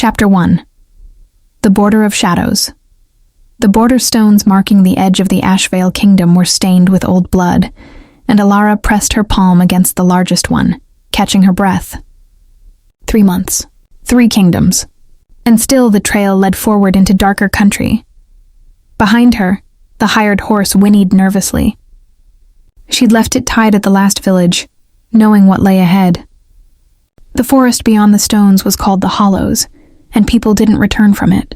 Chapter 1. The Border of Shadows. The border stones marking the edge of the Ashvale kingdom were stained with old blood, and Alara pressed her palm against the largest one, catching her breath. 3 months. 3 kingdoms. And still the trail led forward into darker country. Behind her, the hired horse whinnied nervously. She'd left it tied at the last village, knowing what lay ahead. The forest beyond the stones was called the Hollows, and people didn't return from it.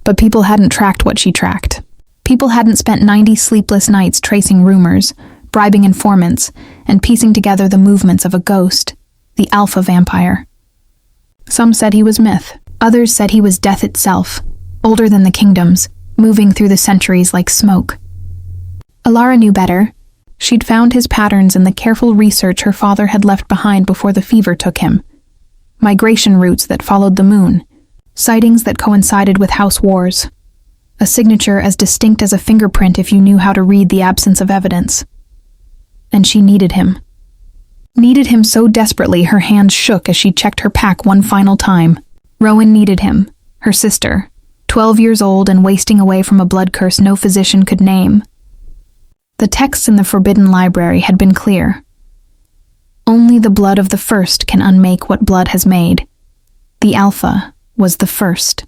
But people hadn't tracked what she tracked. People hadn't spent 90 sleepless nights tracing rumors, bribing informants, and piecing together the movements of a ghost, the alpha vampire. Some said he was myth. Others said he was death itself, older than the kingdoms, moving through the centuries like smoke. Alara knew better. She'd found his patterns in the careful research her father had left behind before the fever took him. Migration routes that followed the moon, sightings that coincided with house wars, a signature as distinct as a fingerprint if you knew how to read the absence of evidence. And she needed him. Needed him so desperately her hands shook as she checked her pack one final time. Rowan needed him, her sister, 12 years old and wasting away from a blood curse no physician could name. The texts in the forbidden library had been clear. Only the blood of the first can unmake what blood has made. The Alpha was the first.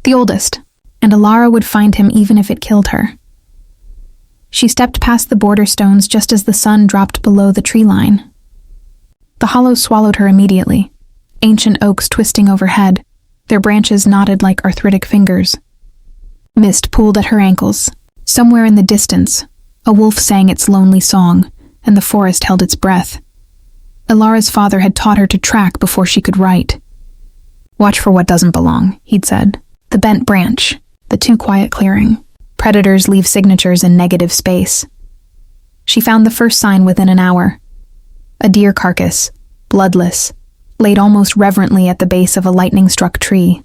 The oldest, and Alara would find him even if it killed her. She stepped past the border stones just as the sun dropped below the tree line. The hollows swallowed her immediately, ancient oaks twisting overhead, their branches knotted like arthritic fingers. Mist pooled at her ankles. Somewhere in the distance, a wolf sang its lonely song, and the forest held its breath. Alara's father had taught her to track before she could write. "Watch for what doesn't belong," he'd said. The bent branch, the too quiet clearing. Predators leave signatures in negative space. She found the first sign within an hour. A deer carcass, bloodless, laid almost reverently at the base of a lightning-struck tree.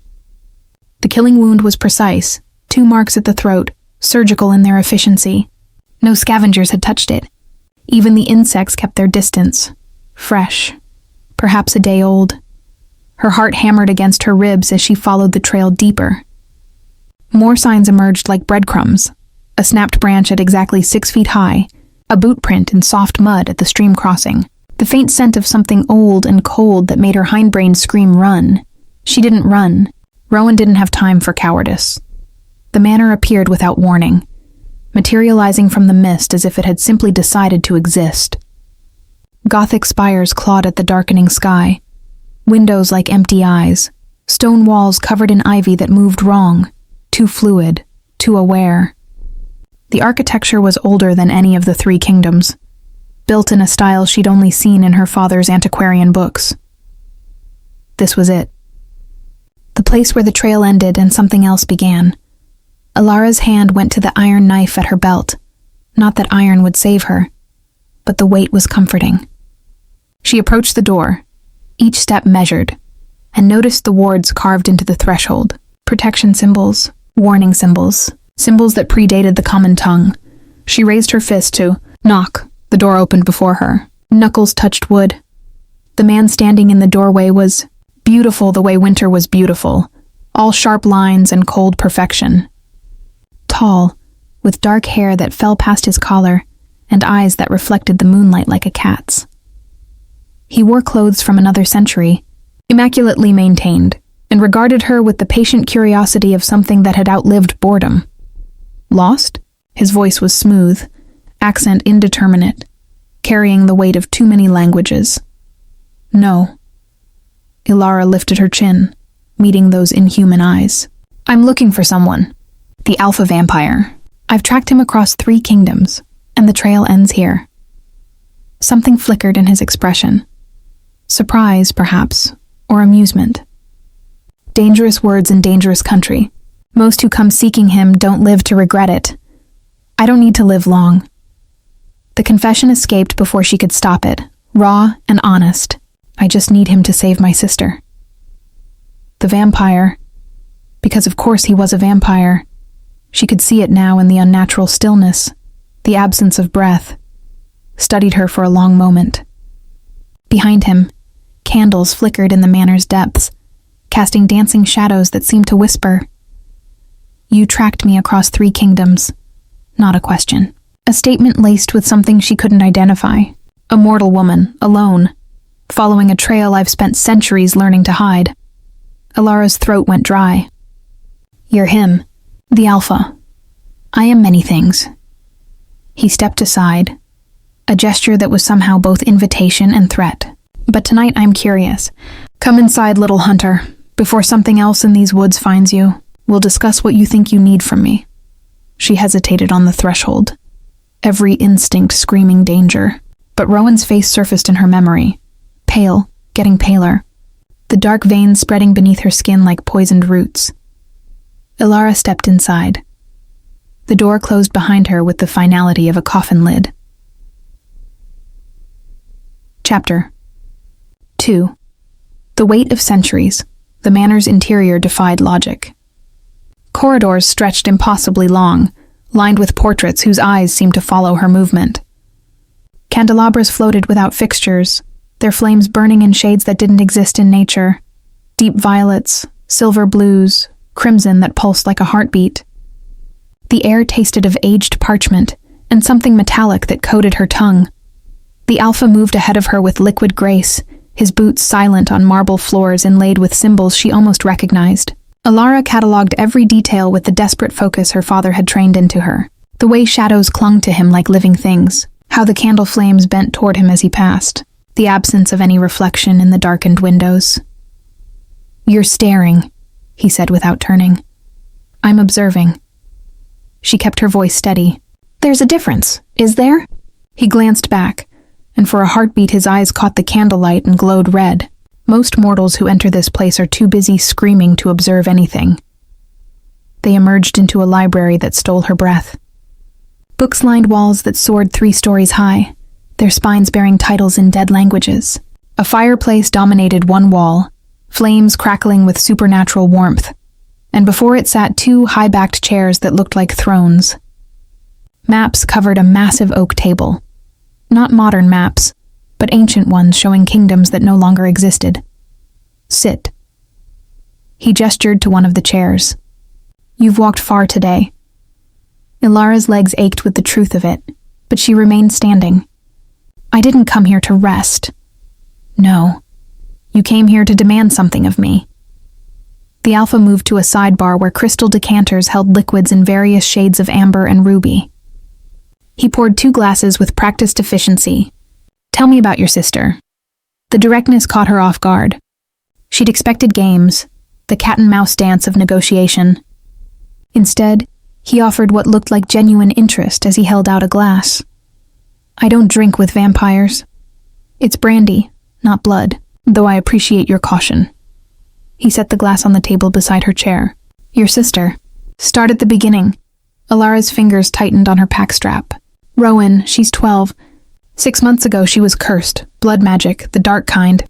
The killing wound was precise, 2 marks at the throat, surgical in their efficiency. No scavengers had touched it. Even the insects kept their distance. Fresh, perhaps a day old. Her heart hammered against her ribs as she followed the trail deeper. More signs emerged like breadcrumbs. A snapped branch at exactly 6 feet high, a boot print in soft mud at the stream crossing, the faint scent of something old and cold that made her hindbrain scream run. She didn't run. Rowan didn't have time for cowardice. The manor appeared without warning, materializing from the mist as if it had simply decided to exist. Gothic spires clawed at the darkening sky, windows like empty eyes, stone walls covered in ivy that moved wrong, too fluid, too aware. The architecture was older than any of the 3 kingdoms, built in a style she'd only seen in her father's antiquarian books. This was it. The place where the trail ended and something else began. Alara's hand went to the iron knife at her belt. Not that iron would save her, but the weight was comforting. She approached the door, each step measured, and noticed the wards carved into the threshold. Protection symbols, warning symbols, symbols that predated the common tongue. She raised her fist to knock. The door opened before her. Knuckles touched wood. The man standing in the doorway was beautiful the way winter was beautiful, all sharp lines and cold perfection. Tall, with dark hair that fell past his collar, and eyes that reflected the moonlight like a cat's. He wore clothes from another century, immaculately maintained, and regarded her with the patient curiosity of something that had outlived boredom. Lost? His voice was smooth, accent indeterminate, carrying the weight of too many languages. No. Alara lifted her chin, meeting those inhuman eyes. "I'm looking for someone. The alpha vampire. I've tracked him across 3 kingdoms, and the trail ends here." Something flickered in his expression. Surprise, perhaps, or amusement. Dangerous words in dangerous country. Most who come seeking him don't live to regret it. I don't need to live long. The confession escaped before she could stop it, raw and honest. I just need him to save my sister. The vampire, because of course he was a vampire. She could see it now in the unnatural stillness, the absence of breath, studied her for a long moment. Behind him, candles flickered in the manor's depths, casting dancing shadows that seemed to whisper. You tracked me across 3 kingdoms. Not a question. A statement laced with something she couldn't identify. A mortal woman, alone, following a trail I've spent centuries learning to hide. Alara's throat went dry. You're him, the Alpha. I am many things. He stepped aside, a gesture that was somehow both invitation and threat. But tonight I'm curious. Come inside, little hunter, before something else in these woods finds you. We'll discuss what you think you need from me. She hesitated on the threshold, every instinct screaming danger. But Rowan's face surfaced in her memory, pale, getting paler, the dark veins spreading beneath her skin like poisoned roots. Alara stepped inside. The door closed behind her with the finality of a coffin lid. Chapter 2. The weight of centuries. The manor's interior defied logic. Corridors stretched impossibly long, lined with portraits whose eyes seemed to follow her movement. Candelabras floated without fixtures, their flames burning in shades that didn't exist in nature. Deep violets, silver blues, crimson that pulsed like a heartbeat. The air tasted of aged parchment and something metallic that coated her tongue. The Alpha moved ahead of her with liquid grace, his boots silent on marble floors inlaid with symbols she almost recognized. Alara cataloged every detail with the desperate focus her father had trained into her. The way shadows clung to him like living things, how the candle flames bent toward him as he passed, the absence of any reflection in the darkened windows. You're staring, he said without turning. I'm observing. She kept her voice steady. There's a difference, is there? He glanced back, and for a heartbeat his eyes caught the candlelight and glowed red. Most mortals who enter this place are too busy screaming to observe anything. They emerged into a library that stole her breath. Books lined walls that soared 3 stories high, their spines bearing titles in dead languages. A fireplace dominated one wall, flames crackling with supernatural warmth, and before it sat 2 high-backed chairs that looked like thrones. Maps covered a massive oak table. Not modern maps, but ancient ones showing kingdoms that no longer existed. Sit. He gestured to one of the chairs. You've walked far today. Ilara's legs ached with the truth of it, but she remained standing. I didn't come here to rest. No. You came here to demand something of me. The Alpha moved to a sidebar where crystal decanters held liquids in various shades of amber and ruby. He poured 2 glasses with practiced efficiency. Tell me about your sister. The directness caught her off guard. She'd expected games, the cat-and-mouse dance of negotiation. Instead, he offered what looked like genuine interest as he held out a glass. I don't drink with vampires. It's brandy, not blood, though I appreciate your caution. He set the glass on the table beside her chair. Your sister. Start at the beginning. Alara's fingers tightened on her pack strap. Rowan, she's 12. 6 months ago she was cursed, blood magic, the dark kind.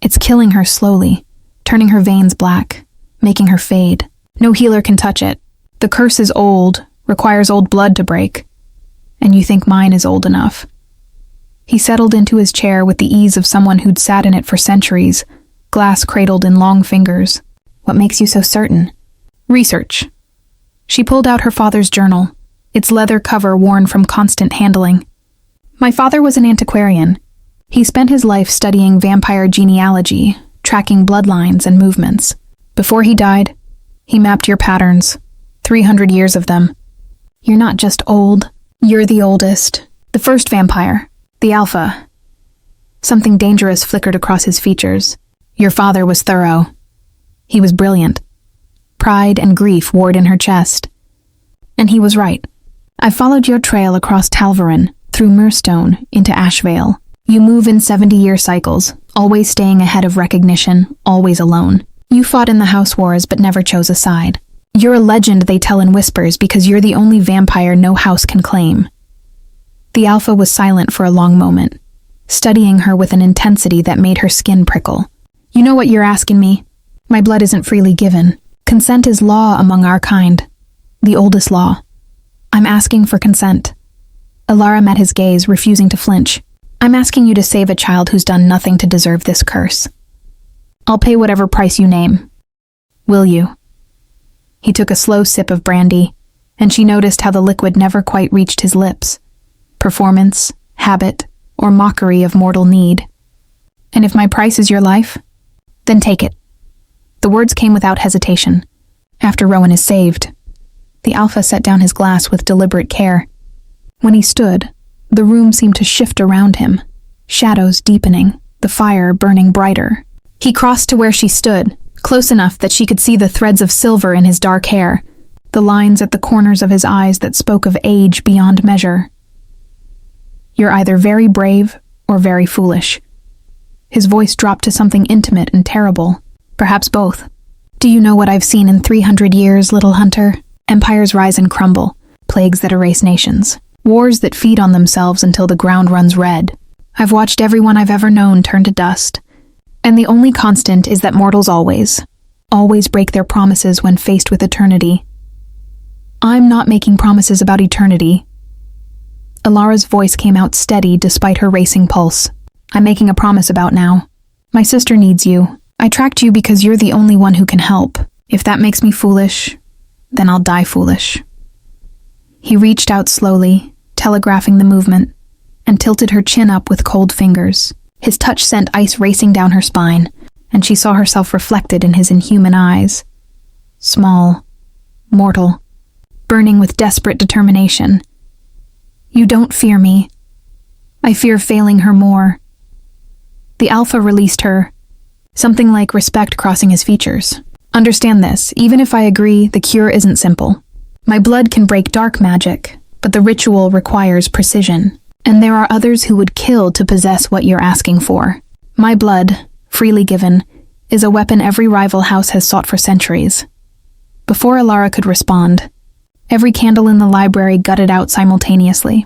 It's killing her slowly, turning her veins black, making her fade. No healer can touch it. The curse is old, requires old blood to break. And you think mine is old enough. He settled into his chair with the ease of someone who'd sat in it for centuries, glass cradled in long fingers. What makes you so certain? Research. She pulled out her father's journal, its leather cover worn from constant handling. My father was an antiquarian. He spent his life studying vampire genealogy, tracking bloodlines and movements. Before he died, he mapped your patterns, 300 years of them. You're not just old, you're the oldest. The first vampire, the Alpha. Something dangerous flickered across his features. Your father was thorough. He was brilliant. Pride and grief warred in her chest. And he was right. I followed your trail across Talvarin, through Mirstone, into Ashvale. You move in 70-year cycles, always staying ahead of recognition, always alone. You fought in the house wars but never chose a side. You're a legend they tell in whispers because you're the only vampire no house can claim. The Alpha was silent for a long moment, studying her with an intensity that made her skin prickle. You know what you're asking me? My blood isn't freely given. Consent is law among our kind. The oldest law. I'm asking for consent. Alara met his gaze, refusing to flinch. I'm asking you to save a child who's done nothing to deserve this curse. I'll pay whatever price you name. Will you?" He took a slow sip of brandy, and she noticed how the liquid never quite reached his lips. Performance, habit, or mockery of mortal need. "And if my price is your life, then take it." The words came without hesitation. After Rowan is saved. The Alpha set down his glass with deliberate care. When he stood, the room seemed to shift around him, shadows deepening, the fire burning brighter. He crossed to where she stood, close enough that she could see the threads of silver in his dark hair, the lines at the corners of his eyes that spoke of age beyond measure. "You're either very brave or very foolish." His voice dropped to something intimate and terrible, perhaps both. "Do you know what I've seen in 300 years, little hunter? Empires rise and crumble, plagues that erase nations, wars that feed on themselves until the ground runs red. I've watched everyone I've ever known turn to dust, and the only constant is that mortals always break their promises when faced with eternity. I'm not making promises about eternity." Alara's voice came out steady despite her racing pulse. "I'm making a promise about now. My sister needs you. I tracked you because you're the only one who can help. If that makes me foolish, then I'll die foolish." He reached out slowly, telegraphing the movement, and tilted her chin up with cold fingers. His touch sent ice racing down her spine, and she saw herself reflected in his inhuman eyes. Small, mortal, burning with desperate determination. "You don't fear me. I fear failing her more." The Alpha released her, something like respect crossing his features. "Understand this, even if I agree, the cure isn't simple. My blood can break dark magic, but the ritual requires precision, and there are others who would kill to possess what you're asking for. My blood, freely given, is a weapon every rival house has sought for centuries." Before Alara could respond, every candle in the library gutted out simultaneously.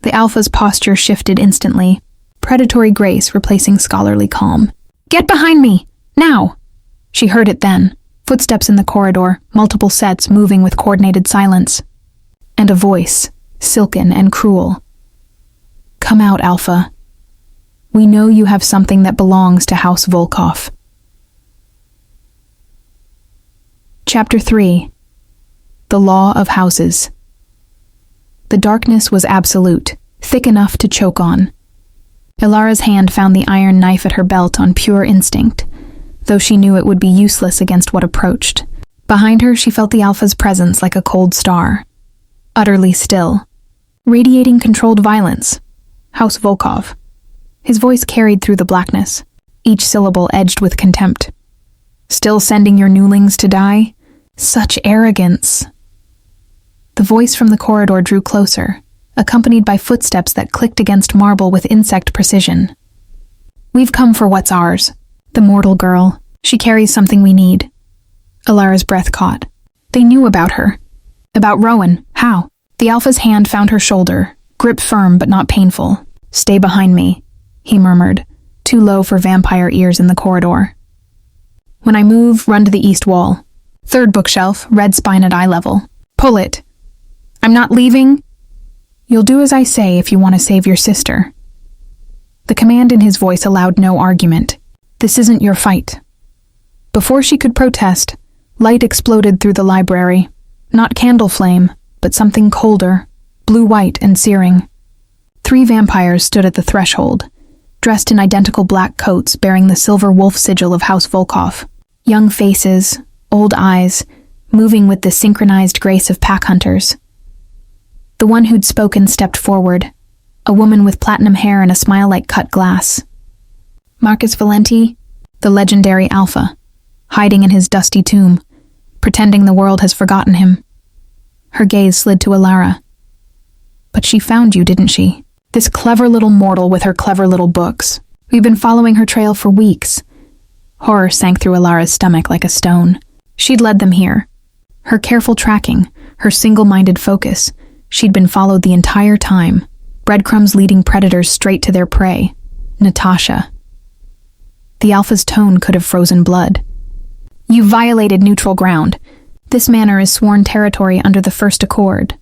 The Alpha's posture shifted instantly, predatory grace replacing scholarly calm. "Get behind me! Now!" She heard it then, footsteps in the corridor, multiple sets moving with coordinated silence, and a voice, silken and cruel. "Come out, Alpha. We know you have something that belongs to House Volkov." Chapter 3. The Law of Houses. The darkness was absolute, thick enough to choke on. Ilara's hand found the iron knife at her belt on pure instinct, though she knew it would be useless against what approached. Behind her, she felt the Alpha's presence like a cold star. Utterly still. Radiating controlled violence. House Volkov. His voice carried through the blackness, each syllable edged with contempt. "Still sending your newlings to die? Such arrogance." The voice from the corridor drew closer, accompanied by footsteps that clicked against marble with insect precision. "We've come for what's ours. The mortal girl. She carries something we need." Alara's breath caught. They knew about her. About Rowan. How? The Alpha's hand found her shoulder, grip firm but not painful. "Stay behind me," he murmured, too low for vampire ears in the corridor. "When I move, run to the east wall. Third bookshelf, red spine at eye level. Pull it. I'm not leaving. You'll do as I say if you want to save your sister." The command in his voice allowed no argument. "This isn't your fight." Before she could protest, light exploded through the library. Not candle flame, but something colder, blue-white and searing. 3 vampires stood at the threshold, dressed in identical black coats bearing the silver wolf sigil of House Volkov. Young faces, old eyes, moving with the synchronized grace of pack hunters. The one who'd spoken stepped forward, a woman with platinum hair and a smile like cut glass. Marcus Valenti, the legendary Alpha, hiding in his dusty tomb, pretending the world has forgotten him. Her gaze slid to Alara. "But she found you, didn't she? This clever little mortal with her clever little books. We've been following her trail for weeks." Horror sank through Alara's stomach like a stone. She'd led them here. Her careful tracking, her single-minded focus. She'd been followed the entire time, breadcrumbs leading predators straight to their prey. Natasha. The Alpha's tone could have frozen blood. "You violated neutral ground. This manor is sworn territory under the First Accord."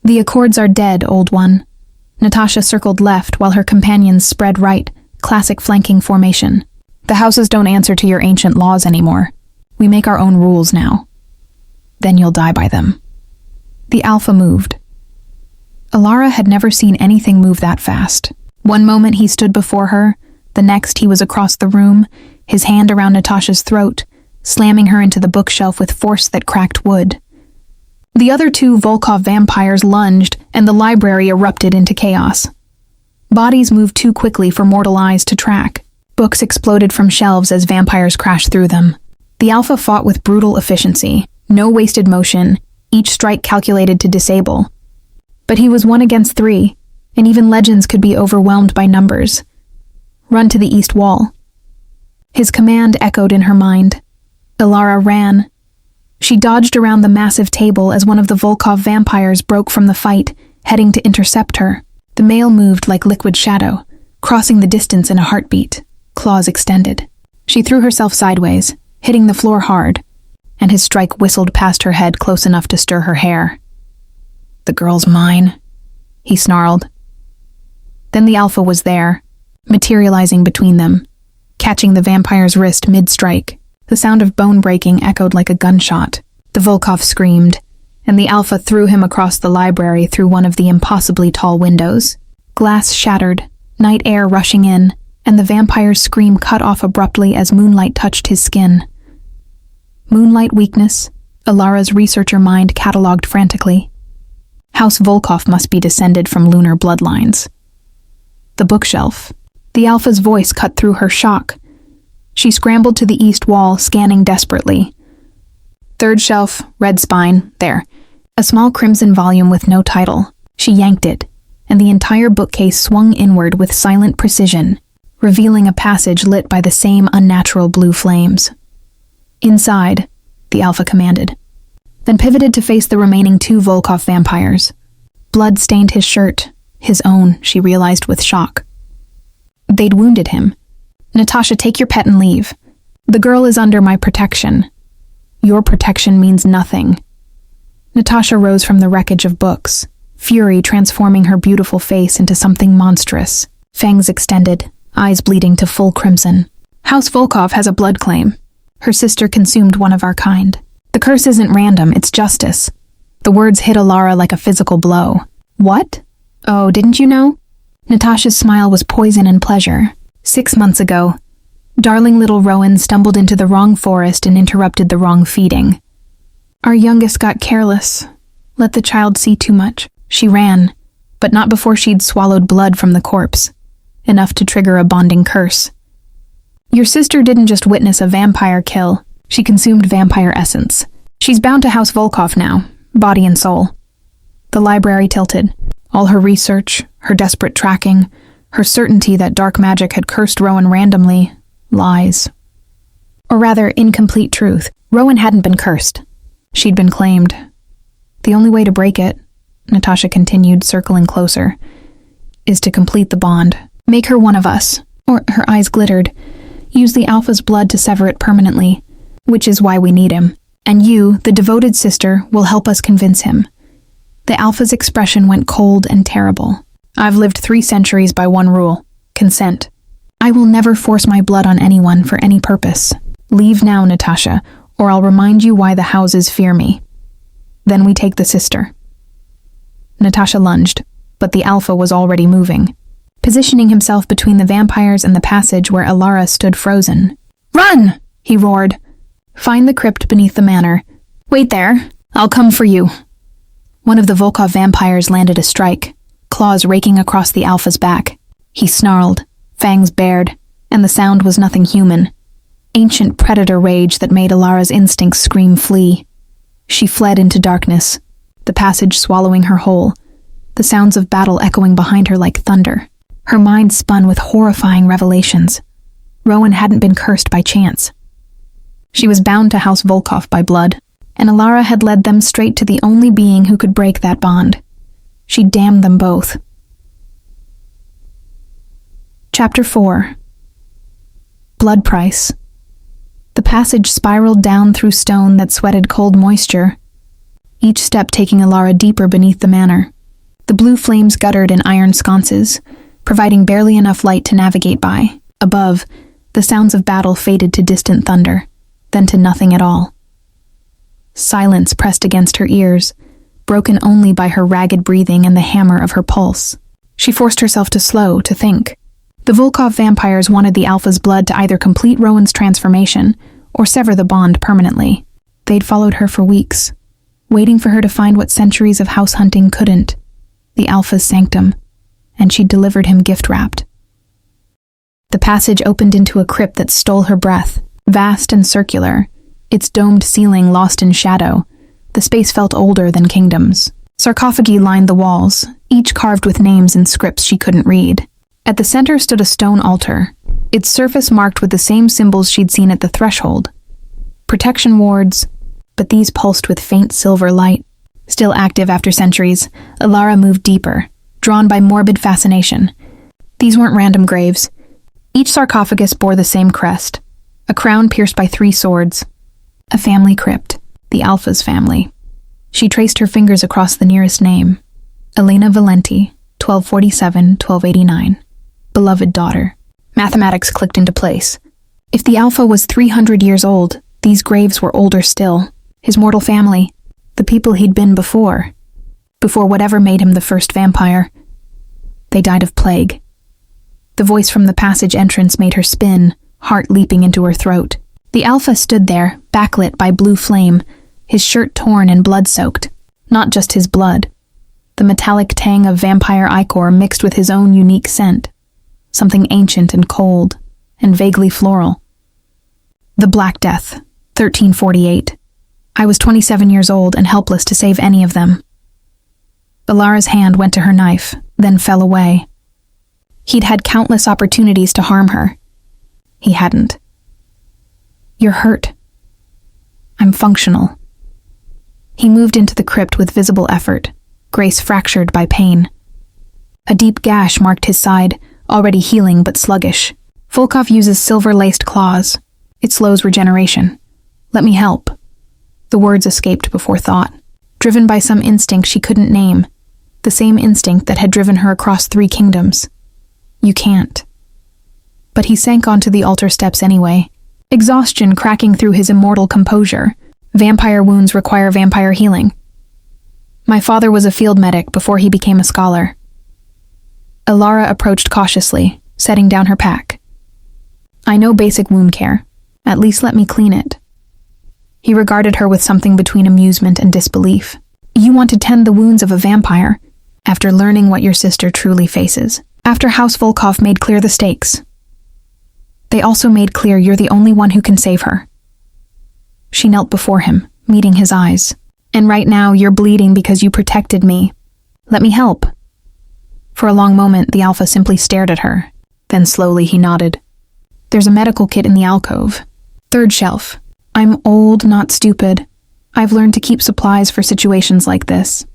"The Accords are dead, old one." Natasha circled left while her companions spread right, classic flanking formation. "The houses don't answer to your ancient laws anymore. We make our own rules now. Then you'll die by them." The Alpha moved. Alara had never seen anything move that fast. One moment he stood before her, the next he was across the room, his hand around Natasha's throat, slamming her into the bookshelf with force that cracked wood. The other two Volkov vampires lunged, and the library erupted into chaos. Bodies moved too quickly for mortal eyes to track. Books exploded from shelves as vampires crashed through them. The Alpha fought with brutal efficiency, no wasted motion, each strike calculated to disable. But he was 1 against 3, and even legends could be overwhelmed by numbers. "Run to the east wall." His command echoed in her mind. Alara ran. She dodged around the massive table as one of the Volkov vampires broke from the fight, heading to intercept her. The male moved like liquid shadow, crossing the distance in a heartbeat, claws extended. She threw herself sideways, hitting the floor hard, and his strike whistled past her head close enough to stir her hair. "The girl's mine," he snarled. Then the Alpha was there, materializing between them, catching the vampire's wrist mid-strike. The sound of bone breaking echoed like a gunshot. The Volkov screamed, and the Alpha threw him across the library through one of the impossibly tall windows. Glass shattered, night air rushing in, and the vampire's scream cut off abruptly as moonlight touched his skin. Moonlight weakness, Alara's researcher mind catalogued frantically. House Volkov must be descended from lunar bloodlines. The bookshelf. The Alpha's voice cut through her shock. She scrambled to the east wall, scanning desperately. Third shelf, red spine, there. A small crimson volume with no title. She yanked it, and the entire bookcase swung inward with silent precision, revealing a passage lit by the same unnatural blue flames. "Inside," the Alpha commanded, then pivoted to face the remaining 2 Volkov vampires. Blood stained his shirt, his own, she realized with shock. They'd wounded him. "Natasha, take your pet and leave. The girl is under my protection." "Your protection means nothing." Natasha rose from the wreckage of books, fury transforming her beautiful face into something monstrous. Fangs extended, eyes bleeding to full crimson. "House Volkov has a blood claim. Her sister consumed one of our kind. The curse isn't random, it's justice." The words hit Alara like a physical blow. "What? Oh, didn't you know?" Natasha's smile was poison and pleasure. 6 months ago, darling little Rowan stumbled into the wrong forest and interrupted the wrong feeding. Our youngest got careless, let the child see too much. She ran, but not before she'd swallowed blood from the corpse, enough to trigger a bonding curse. Your sister didn't just witness a vampire kill, she consumed vampire essence. She's bound to House Volkov now, body and soul. The library tilted. All her research, her desperate tracking, her certainty that dark magic had cursed Rowan randomly, lies. Or rather, incomplete truth. Rowan hadn't been cursed. She'd been claimed. The only way to break it, Natasha continued, circling closer, is to complete the bond. Make her one of us. Or, her eyes glittered, use the Alpha's blood to sever it permanently, which is why we need him. And you, the devoted sister, will help us convince him. The Alpha's expression went cold and terrible. I've lived 3 centuries by one rule: consent. I will never force my blood on anyone for any purpose. Leave now, Natasha, or I'll remind you why the houses fear me. Then we take the sister. Natasha lunged, but the Alpha was already moving, positioning himself between the vampires and the passage where Alara stood frozen. Run! He roared. Find the crypt beneath the manor. Wait there. I'll come for you. One of the Volkov vampires landed a strike, claws raking across the Alpha's back. He snarled, fangs bared, and the sound was nothing human. Ancient predator rage that made Alara's instincts scream flee. She fled into darkness, the passage swallowing her whole, the sounds of battle echoing behind her like thunder. Her mind spun with horrifying revelations. Rowan hadn't been cursed by chance. She was bound to House Volkov by blood, and Alara had led them straight to the only being who could break that bond. She damned them both. Chapter 4. Blood Price. The passage spiraled down through stone that sweated cold moisture, each step taking Alara deeper beneath the manor. The blue flames guttered in iron sconces, providing barely enough light to navigate by. Above, the sounds of battle faded to distant thunder. then to nothing at all. Silence pressed against her ears, broken only by her ragged breathing and the hammer of her pulse. She forced herself to slow, to think. The Volkov vampires wanted the Alpha's blood to either complete Rowan's transformation or sever the bond permanently. They'd followed her for weeks, waiting for her to find what centuries of house hunting couldn't, the Alpha's sanctum, and she'd delivered him gift-wrapped. The passage opened into a crypt that stole her breath, vast and circular, its domed ceiling lost in shadow. The space felt older than kingdoms. Sarcophagi lined the walls, each carved with names and scripts she couldn't read. At the center stood a stone altar, its surface marked with the same symbols she'd seen at the threshold. Protection wards, but these pulsed with faint silver light. Still active after centuries, Alara moved deeper, drawn by morbid fascination. These weren't random graves. Each sarcophagus bore the same crest, a crown pierced by 3 swords. A family crypt, the Alpha's family. She traced her fingers across the nearest name. Elena Valenti, 1247-1289. Beloved daughter. Mathematics clicked into place. If the Alpha was 300 years old, these graves were older still. His mortal family, the people he'd been before whatever made him the first vampire. They died of plague. The voice from the passage entrance made her spin, heart leaping into her throat. The Alpha stood there, backlit by blue flame, his shirt torn and blood-soaked. Not just his blood. The metallic tang of vampire ichor mixed with his own unique scent. Something ancient and cold, and vaguely floral. The Black Death, 1348. I was 27 years old and helpless to save any of them. Alara's hand went to her knife, then fell away. He'd had countless opportunities to harm her. He hadn't. You're hurt. I'm functional. He moved into the crypt with visible effort, grace fractured by pain. A deep gash marked his side, already healing but sluggish. Volkov uses silver-laced claws. It slows regeneration. Let me help. The words escaped before thought, driven by some instinct she couldn't name, the same instinct that had driven her across 3 kingdoms. You can't. But he sank onto the altar steps anyway, exhaustion cracking through his immortal composure. Vampire wounds require vampire healing. My father was a field medic before he became a scholar. Alara approached cautiously, setting down her pack. I know basic wound care. At least let me clean it. He regarded her with something between amusement and disbelief. You want to tend the wounds of a vampire, after learning what your sister truly faces. After House Volkov made clear the stakes. They also made clear you're the only one who can save her. She knelt before him, meeting his eyes. And right now you're bleeding because you protected me. Let me help. For a long moment, the Alpha simply stared at her. Then slowly he nodded. There's a medical kit in the alcove. 3rd shelf. I'm old, not stupid. I've learned to keep supplies for situations like this.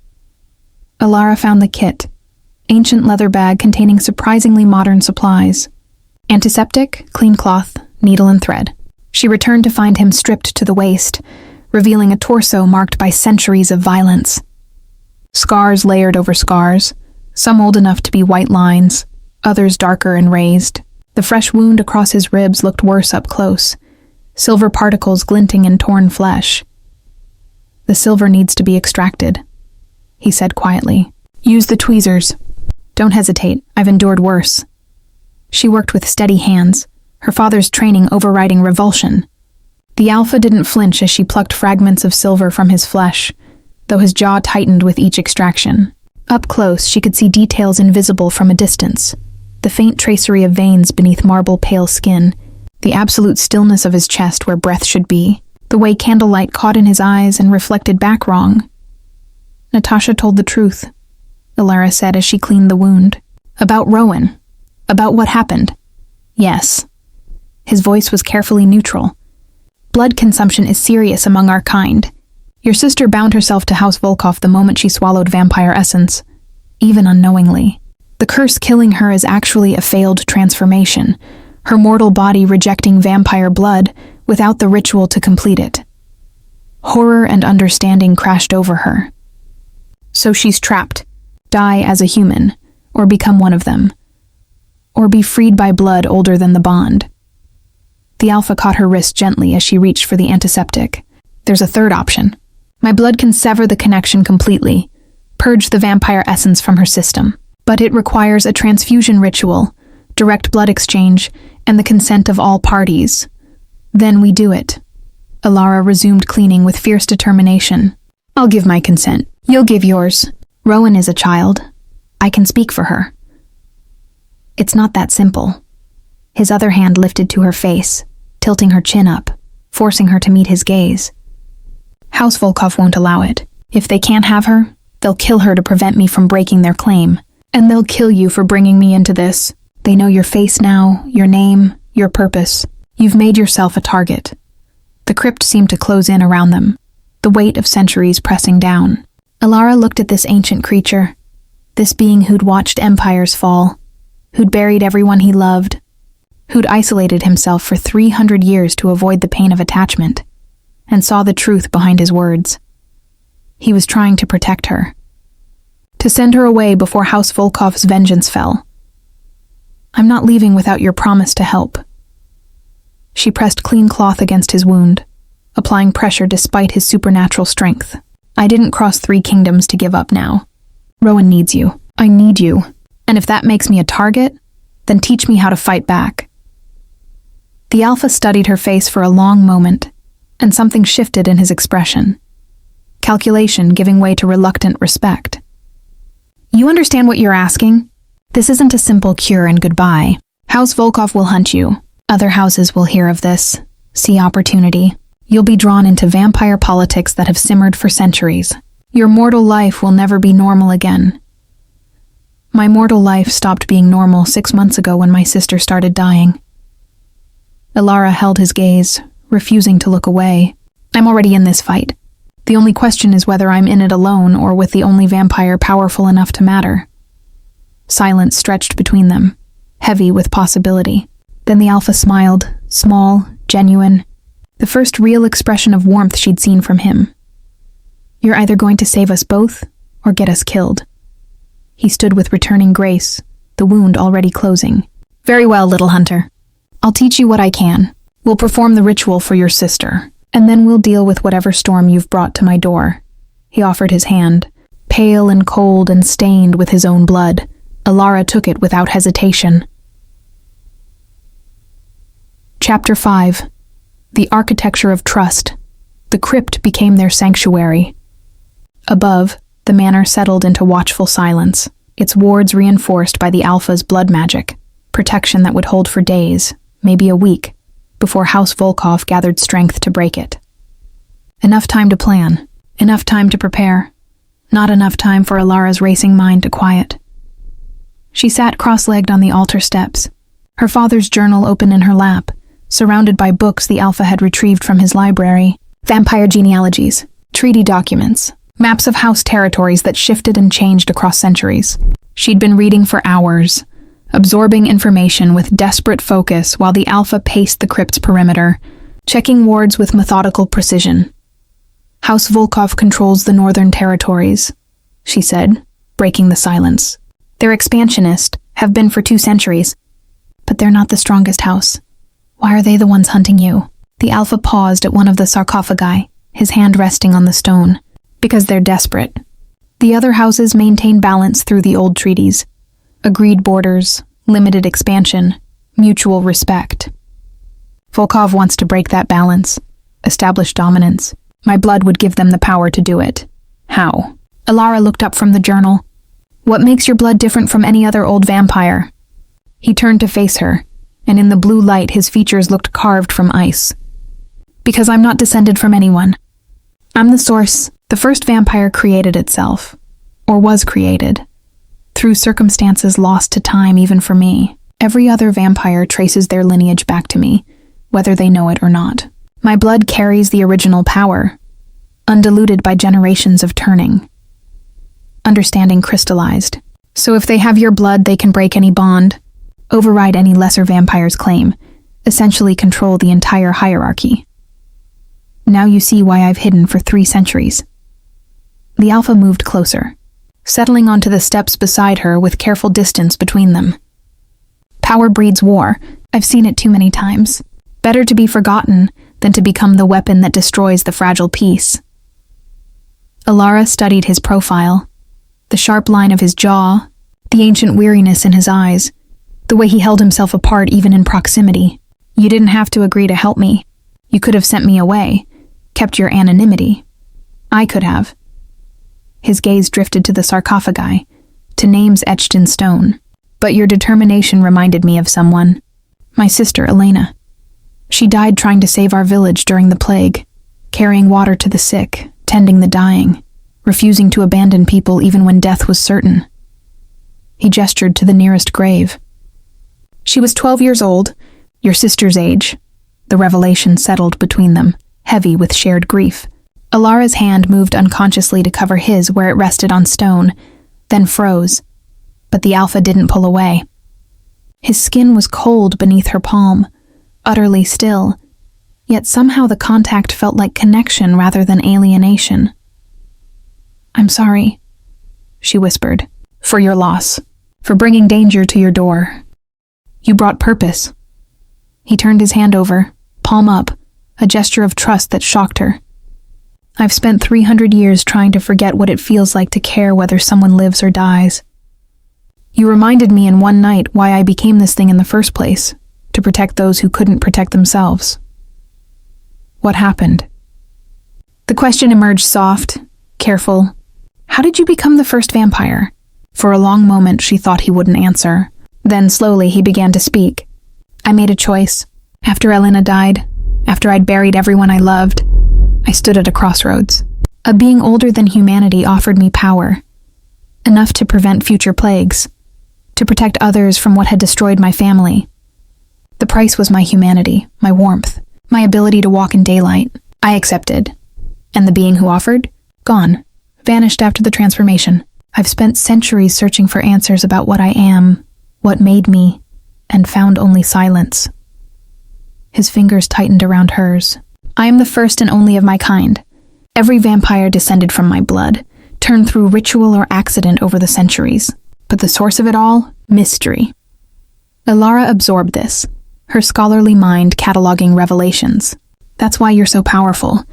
Alara found the kit. Ancient leather bag containing surprisingly modern supplies. Antiseptic, clean cloth, needle and thread. She returned to find him stripped to the waist, revealing a torso marked by centuries of violence. Scars layered over scars, some old enough to be white lines, others darker and raised. The fresh wound across his ribs looked worse up close, silver particles glinting in torn flesh. The silver needs to be extracted, he said quietly. Use the tweezers. Don't hesitate, I've endured worse. She worked with steady hands, her father's training overriding revulsion. The Alpha didn't flinch as she plucked fragments of silver from his flesh, though his jaw tightened with each extraction. Up close, she could see details invisible from a distance. The faint tracery of veins beneath marble pale skin, the absolute stillness of his chest where breath should be, the way candlelight caught in his eyes and reflected back wrong. Natasha told the truth, Alara said as she cleaned the wound. About Rowan. About what happened. Yes. His voice was carefully neutral. Blood consumption is serious among our kind. Your sister bound herself to House Volkov the moment she swallowed vampire essence, even unknowingly. The curse killing her is actually a failed transformation, her mortal body rejecting vampire blood without the ritual to complete it. Horror and understanding crashed over her. So she's trapped, die as a human, or become one of them, or be freed by blood older than the bond. The Alpha caught her wrist gently as she reached for the antiseptic. There's a third option. My blood can sever the connection completely, purge the vampire essence from her system. But it requires a transfusion ritual, direct blood exchange, and the consent of all parties. Then we do it. Alara resumed cleaning with fierce determination. I'll give my consent. You'll give yours. Rowan is a child. I can speak for her. It's not that simple. His other hand lifted to her face, tilting her chin up, forcing her to meet his gaze. House Volkov won't allow it. If they can't have her, they'll kill her to prevent me from breaking their claim. And they'll kill you for bringing me into this. They know your face now, your name, your purpose. You've made yourself a target. The crypt seemed to close in around them, the weight of centuries pressing down. Alara looked at this ancient creature, this being who'd watched empires fall, who'd buried everyone he loved, who'd isolated himself for 300 years to avoid the pain of attachment, and saw the truth behind his words. He was trying to protect her, to send her away before House Volkov's vengeance fell. I'm not leaving without your promise to help. She pressed clean cloth against his wound, applying pressure despite his supernatural strength. I didn't cross 3 kingdoms to give up now. Rowan needs you. I need you. And if that makes me a target, then teach me how to fight back. The Alpha studied her face for a long moment, and something shifted in his expression. Calculation giving way to reluctant respect. You understand what you're asking? This isn't a simple cure and goodbye. House Volkov will hunt you. Other houses will hear of this, see opportunity. You'll be drawn into vampire politics that have simmered for centuries. Your mortal life will never be normal again. My mortal life stopped being normal 6 months ago when my sister started dying. Alara held his gaze, refusing to look away. I'm already in this fight. The only question is whether I'm in it alone or with the only vampire powerful enough to matter. Silence stretched between them, heavy with possibility. Then the Alpha smiled, small, genuine, the first real expression of warmth she'd seen from him. You're either going to save us both or get us killed. He stood with returning grace, the wound already closing. Very well, little hunter. I'll teach you what I can. We'll perform the ritual for your sister, and then we'll deal with whatever storm you've brought to my door. He offered his hand, pale and cold and stained with his own blood. Alara took it without hesitation. Chapter 5. The Architecture of Trust. The crypt became their sanctuary. Above, the manor settled into watchful silence, its wards reinforced by the Alpha's blood magic, protection that would hold for days, maybe a week, before House Volkov gathered strength to break it. Enough time to plan, enough time to prepare, not enough time for Alara's racing mind to quiet. She sat cross-legged on the altar steps, her father's journal open in her lap, surrounded by books the Alpha had retrieved from his library, vampire genealogies, treaty documents, maps of house territories that shifted and changed across centuries. She'd been reading for hours, absorbing information with desperate focus while the Alpha paced the crypt's perimeter, checking wards with methodical precision. House Volkov controls the northern territories, she said, breaking the silence. They're expansionist, have been for 2 centuries, but they're not the strongest house. Why are they the ones hunting you? The Alpha paused at one of the sarcophagi, his hand resting on the stone. Because they're desperate. The other houses maintain balance through the old treaties. Agreed borders, limited expansion, mutual respect. Volkov wants to break that balance, establish dominance. My blood would give them the power to do it. How? Alara looked up from the journal. What makes your blood different from any other old vampire? He turned to face her, and in the blue light his features looked carved from ice. Because I'm not descended from anyone. I'm the source. The first vampire created itself, or was created, through circumstances lost to time even for me. Every other vampire traces their lineage back to me, whether they know it or not. My blood carries the original power, undiluted by generations of turning. Understanding crystallized. So if they have your blood, they can break any bond, override any lesser vampire's claim, essentially control the entire hierarchy. Now you see why I've hidden for 3 centuries. The Alpha moved closer, settling onto the steps beside her with careful distance between them. Power breeds war. I've seen it too many times. Better to be forgotten than to become the weapon that destroys the fragile peace. Alara studied his profile, the sharp line of his jaw, the ancient weariness in his eyes, the way he held himself apart even in proximity. You didn't have to agree to help me. You could have sent me away, kept your anonymity. I could have. His gaze drifted to the sarcophagi, to names etched in stone. But your determination reminded me of someone. My sister, Elena. She died trying to save our village during the plague, carrying water to the sick, tending the dying, refusing to abandon people even when death was certain. He gestured to the nearest grave. She was 12 years old, your sister's age. The revelation settled between them, heavy with shared grief. Alara's hand moved unconsciously to cover his where it rested on stone, then froze. But the Alpha didn't pull away. His skin was cold beneath her palm, utterly still, yet somehow the contact felt like connection rather than alienation. I'm sorry, she whispered, for your loss, for bringing danger to your door. You brought purpose. He turned his hand over, palm up, a gesture of trust that shocked her. I've spent 300 years trying to forget what it feels like to care whether someone lives or dies. You reminded me in one night why I became this thing in the first place, to protect those who couldn't protect themselves. What happened? The question emerged soft, careful. How did you become the first vampire? For a long moment she thought he wouldn't answer. Then slowly he began to speak. I made a choice. After Elena died, after I'd buried everyone I loved, I stood at a crossroads. A being older than humanity offered me power, enough to prevent future plagues, to protect others from what had destroyed my family. The price was my humanity, my warmth, my ability to walk in daylight. I accepted. And the being who offered? Gone. Vanished after the transformation. I've spent centuries searching for answers about what I am, what made me, and found only silence. His fingers tightened around hers. I am the first and only of my kind. Every vampire descended from my blood, turned through ritual or accident over the centuries. But the source of it all? Mystery. Alara absorbed this, her scholarly mind cataloging revelations. That's why you're so powerful,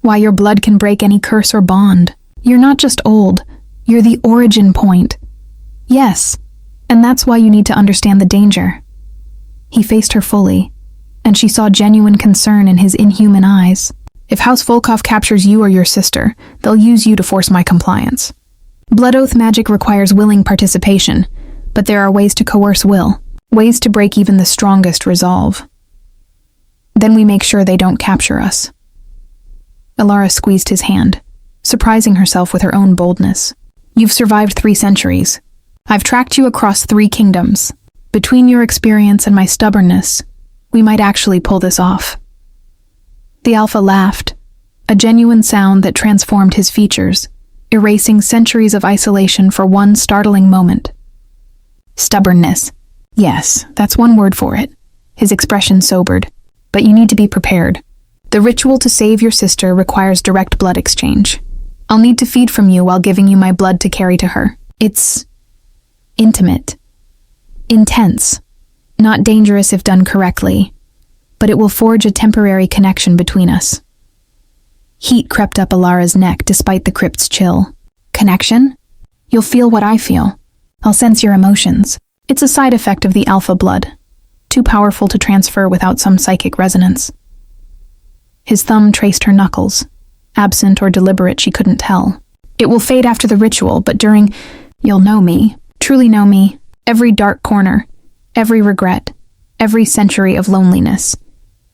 why your blood can break any curse or bond. You're not just old, you're the origin point. Yes, and that's why you need to understand the danger. He faced her fully, and she saw genuine concern in his inhuman eyes. If House Volkov captures you or your sister, they'll use you to force my compliance. Blood oath magic requires willing participation, but there are ways to coerce will, ways to break even the strongest resolve. Then we make sure they don't capture us. Alara squeezed his hand, surprising herself with her own boldness. You've survived 3 centuries. I've tracked you across 3 kingdoms. Between your experience and my stubbornness, we might actually pull this off. The Alpha laughed, a genuine sound that transformed his features, erasing centuries of isolation for one startling moment. Stubbornness. Yes, that's one word for it. His expression sobered. But you need to be prepared. The ritual to save your sister requires direct blood exchange. I'll need to feed from you while giving you my blood to carry to her. It's intimate. Intense. Not dangerous if done correctly, but it will forge a temporary connection between us. Heat crept up Alara's neck despite the crypt's chill. Connection? You'll feel what I feel. I'll sense your emotions. It's a side effect of the alpha blood, too powerful to transfer without some psychic resonance. His thumb traced her knuckles. Absent or deliberate, she couldn't tell. It will fade after the ritual, but during, you'll know me, truly know me, every dark corner, every regret, every century of loneliness.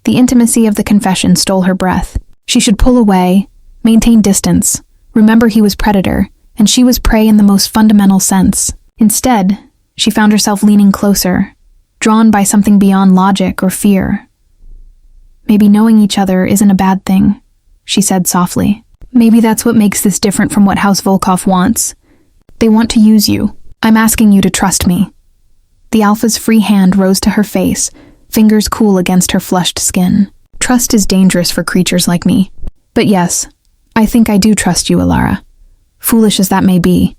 The intimacy of the confession stole her breath. She should pull away, maintain distance, remember he was predator, and she was prey in the most fundamental sense. Instead, she found herself leaning closer, drawn by something beyond logic or fear. Maybe knowing each other isn't a bad thing, she said softly. Maybe that's what makes this different from what House Volkov wants. They want to use you. I'm asking you to trust me. The Alpha's free hand rose to her face, fingers cool against her flushed skin. Trust is dangerous for creatures like me. But yes, I think I do trust you, Alara. Foolish as that may be.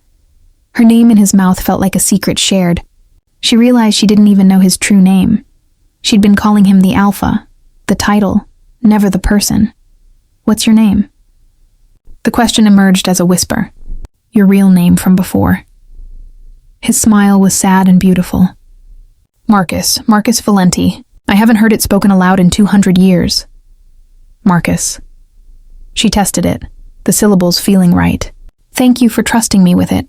Her name in his mouth felt like a secret shared. She realized she didn't even know his true name. She'd been calling him the Alpha, The title, never the person. What's your name? The question emerged as a whisper. Your real name from before. His smile was sad and beautiful. Marcus Valenti. I haven't heard it spoken aloud in 200 years. Marcus. She tested it, the syllables feeling right. Thank you for trusting me with it.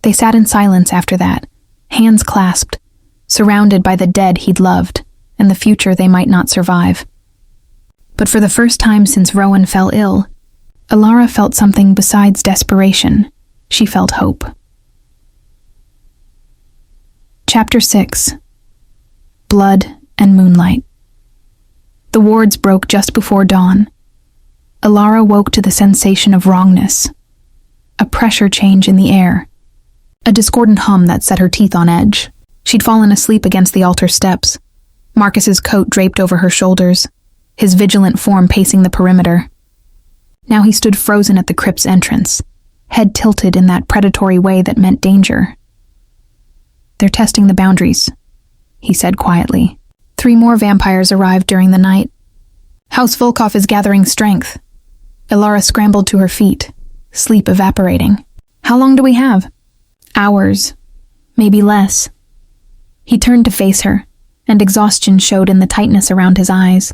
They sat in silence after that, hands clasped, surrounded by the dead he'd loved and the future they might not survive. But for the first time since Rowan fell ill, Alara felt something besides desperation. She felt hope. Chapter 6. Blood and Moonlight. The wards broke just before dawn. Alara woke to the sensation of wrongness. A pressure change in the air. A discordant hum that set her teeth on edge. She'd fallen asleep against the altar steps. Marcus's coat draped over her shoulders, his vigilant form pacing the perimeter. Now he stood frozen at the crypt's entrance, head tilted in that predatory way that meant danger. They're testing the boundaries, he said quietly. 3 more vampires arrived during the night. House Volkov is gathering strength. Alara scrambled to her feet, sleep evaporating. How long do we have? Hours, maybe less. He turned to face her, and exhaustion showed in the tightness around his eyes.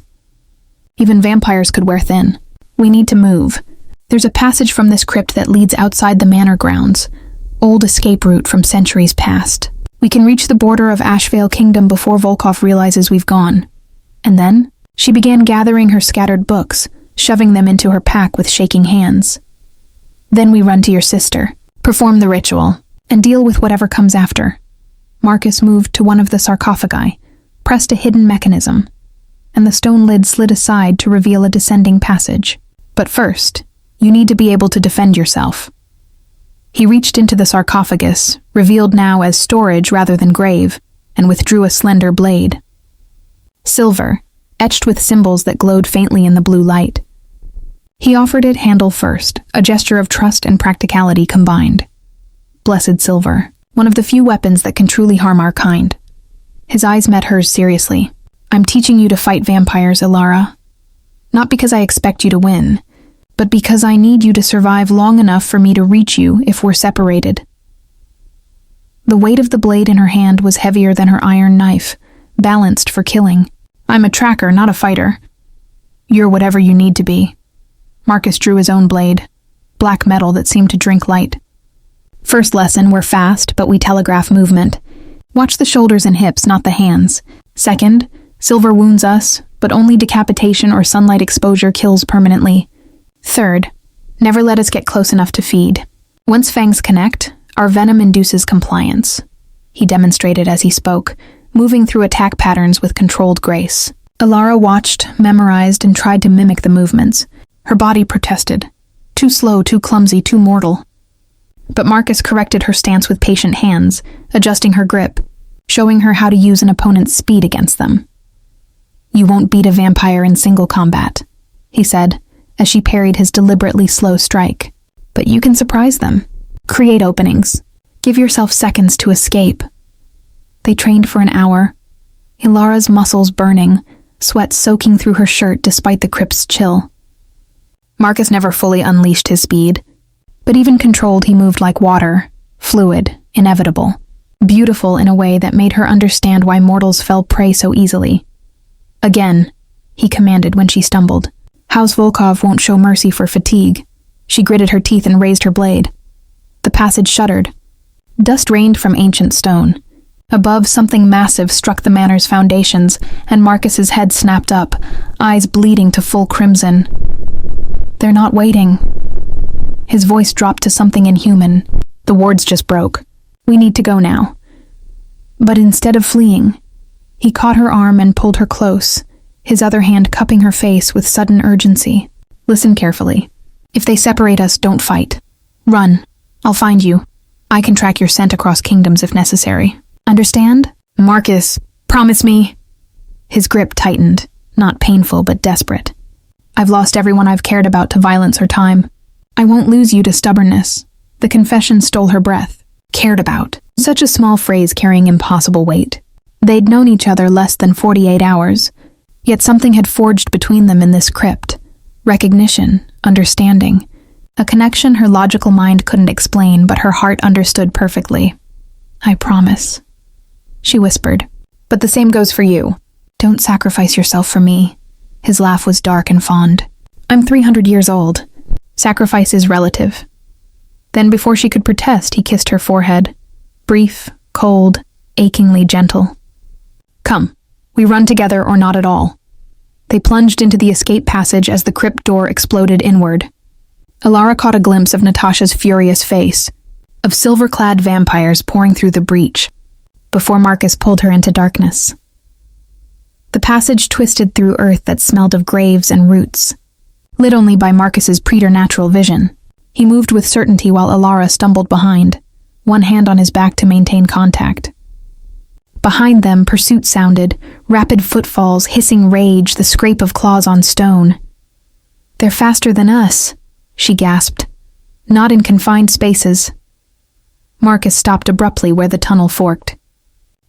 Even vampires could wear thin. We need to move. There's a passage from this crypt that leads outside the manor grounds, old escape route from centuries past. We can reach the border of Ashvale Kingdom before Volkov realizes we've gone. And then, she began gathering her scattered books, shoving them into her pack with shaking hands. Then we run to your sister, perform the ritual, and deal with whatever comes after. Marcus moved to one of the sarcophagi, pressed a hidden mechanism, and the stone lid slid aside to reveal a descending passage. But first, you need to be able to defend yourself. He reached into the sarcophagus, revealed now as storage rather than grave, and withdrew a slender blade. Silver, etched with symbols that glowed faintly in the blue light. He offered it handle first, a gesture of trust and practicality combined. Blessed silver, one of the few weapons that can truly harm our kind. His eyes met hers seriously. I'm teaching you to fight vampires, Alara. Not because I expect you to win, but because I need you to survive long enough for me to reach you if we're separated. The weight of the blade in her hand was heavier than her iron knife, balanced for killing. I'm a tracker, not a fighter. You're whatever you need to be. Marcus drew his own blade, black metal that seemed to drink light. First lesson, we're fast, but we telegraph movement. Watch the shoulders and hips, not the hands. Second, silver wounds us, but only decapitation or sunlight exposure kills permanently. Third, never let us get close enough to feed. Once fangs connect, our venom induces compliance. He demonstrated as he spoke, moving through attack patterns with controlled grace. Alara watched, memorized, and tried to mimic the movements. Her body protested. Too slow, too clumsy, too mortal. But Marcus corrected her stance with patient hands, adjusting her grip, showing her how to use an opponent's speed against them. You won't beat a vampire in single combat, he said, as she parried his deliberately slow strike. But you can surprise them. Create openings. Give yourself seconds to escape. They trained for an hour, Alara's muscles burning, sweat soaking through her shirt despite the crypt's chill. Marcus never fully unleashed his speed, but even controlled he moved like water, fluid, inevitable, beautiful in a way that made her understand why mortals fell prey so easily. Again, he commanded when she stumbled. House Volkov won't show mercy for fatigue. She gritted her teeth and raised her blade. The passage shuddered. Dust rained from ancient stone. Above, something massive struck the manor's foundations, and Marcus's head snapped up, eyes bleeding to full crimson. They're not waiting. His voice dropped to something inhuman. The wards just broke. We need to go now. But instead of fleeing, he caught her arm and pulled her close, his other hand cupping her face with sudden urgency. Listen carefully. If they separate us, don't fight. Run. I'll find you. I can track your scent across kingdoms if necessary. Understand? Marcus, promise me. His grip tightened, not painful but desperate. I've lost everyone I've cared about to violence or time. I won't lose you to stubbornness. The confession stole her breath. Cared about. Such a small phrase carrying impossible weight. They'd known each other less than 48 hours, Yet something had forged between them in this crypt. Recognition, understanding. A connection her logical mind couldn't explain, but her heart understood perfectly. "I promise," she whispered. "But the same goes for you. Don't sacrifice yourself for me." His laugh was dark and fond. "I'm 300 years old. Sacrifice is relative." Then before she could protest, he kissed her forehead. Brief, cold, achingly gentle. "Come, we run together or not at all." They plunged into the escape passage as the crypt door exploded inward. Alara caught a glimpse of Natasha's furious face, of silver-clad vampires pouring through the breach, before Marcus pulled her into darkness. The passage twisted through earth that smelled of graves and roots, lit only by Marcus's preternatural vision. He moved with certainty while Alara stumbled behind, one hand on his back to maintain contact. Behind them, pursuit sounded, rapid footfalls, hissing rage, the scrape of claws on stone. "They're faster than us," she gasped. "Not in confined spaces." Marcus stopped abruptly where the tunnel forked.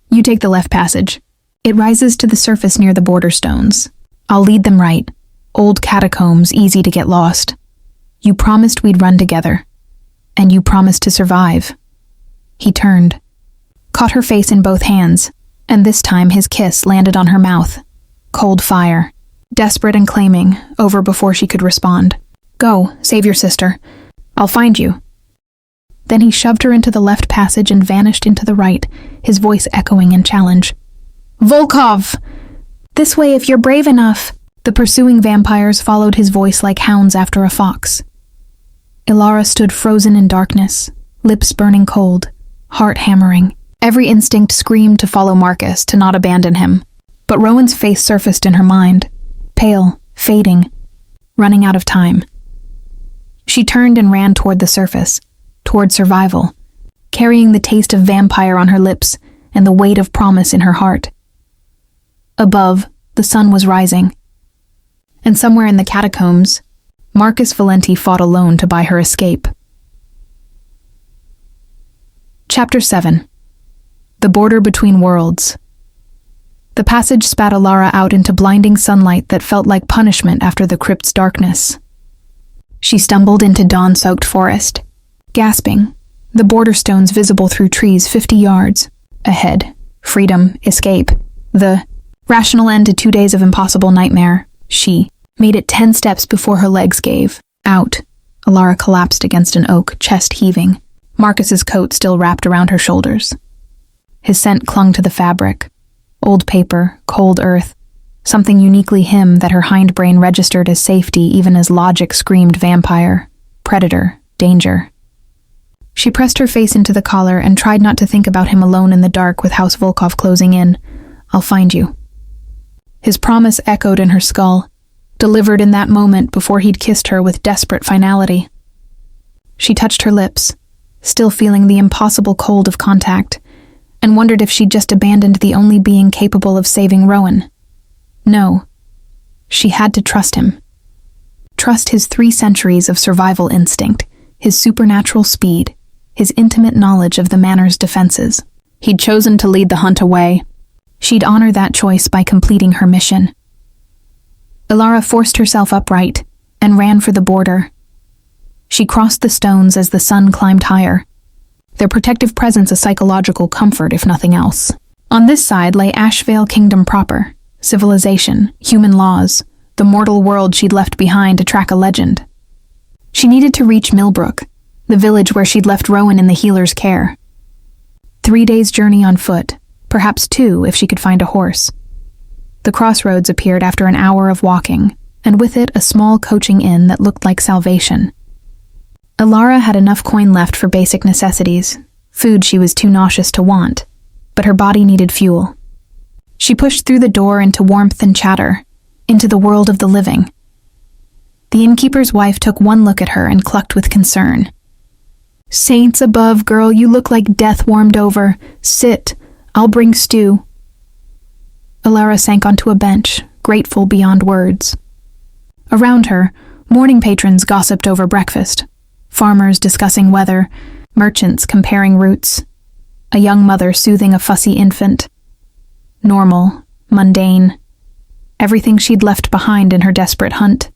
"You take the left passage. It rises to the surface near the border stones. I'll lead them right. Old catacombs, easy to get lost. You promised we'd run together. And you promised to survive." He turned, caught her face in both hands, and this time his kiss landed on her mouth. Cold fire, desperate and claiming, over before she could respond. "Go, save your sister. I'll find you." Then he shoved her into the left passage and vanished into the right, his voice echoing in challenge. "Volkov! This way if you're brave enough." The pursuing vampires followed his voice like hounds after a fox. Alara stood frozen in darkness, lips burning cold, heart hammering. Every instinct screamed to follow Marcus, to not abandon him. But Rowan's face surfaced in her mind, pale, fading, running out of time. She turned and ran toward the surface, toward survival, carrying the taste of vampire on her lips and the weight of promise in her heart. Above, the sun was rising. And somewhere in the catacombs, Marcus Valenti fought alone to buy her escape. Chapter 7. The Border Between Worlds. The passage spat Alara out into blinding sunlight that felt like punishment after the crypt's darkness. She stumbled into dawn-soaked forest, gasping, the border stones visible through trees 50 yards. Ahead, freedom, escape, the rational end to 2 days of impossible nightmare. She made it 10 steps before her legs gave. Out. Alara collapsed against an oak, chest heaving, Marcus's coat still wrapped around her shoulders. His scent clung to the fabric. Old paper, cold earth, something uniquely him that her hindbrain registered as safety even as logic screamed vampire, predator, danger. She pressed her face into the collar and tried not to think about him alone in the dark with House Volkov closing in. "I'll find you." His promise echoed in her skull, delivered in that moment before he'd kissed her with desperate finality. She touched her lips, still feeling the impossible cold of contact, and wondered if she'd just abandoned the only being capable of saving Rowan. No. She had to trust him. Trust his 3 centuries of survival instinct, his supernatural speed, his intimate knowledge of the manor's defenses. He'd chosen to lead the hunt away. She'd honor that choice by completing her mission. Alara forced herself upright and ran for the border. She crossed the stones as the sun climbed higher, their protective presence a psychological comfort if nothing else. On this side lay Ashvale Kingdom proper, civilization, human laws, the mortal world she'd left behind to track a legend. She needed to reach Millbrook, the village where she'd left Rowan in the healer's care. 3 days' journey on foot, perhaps 2 if she could find a horse. The crossroads appeared after an hour of walking, and with it a small coaching inn that looked like salvation. Alara had enough coin left for basic necessities, food she was too nauseous to want, but her body needed fuel. She pushed through the door into warmth and chatter, into the world of the living. The innkeeper's wife took one look at her and clucked with concern. "Saints above, girl, you look like death warmed over. Sit, I'll bring stew." Alara sank onto a bench, grateful beyond words. Around her, morning patrons gossiped over breakfast, farmers discussing weather, merchants comparing routes, a young mother soothing a fussy infant. Normal, mundane. everything she'd left behind in her desperate hunt.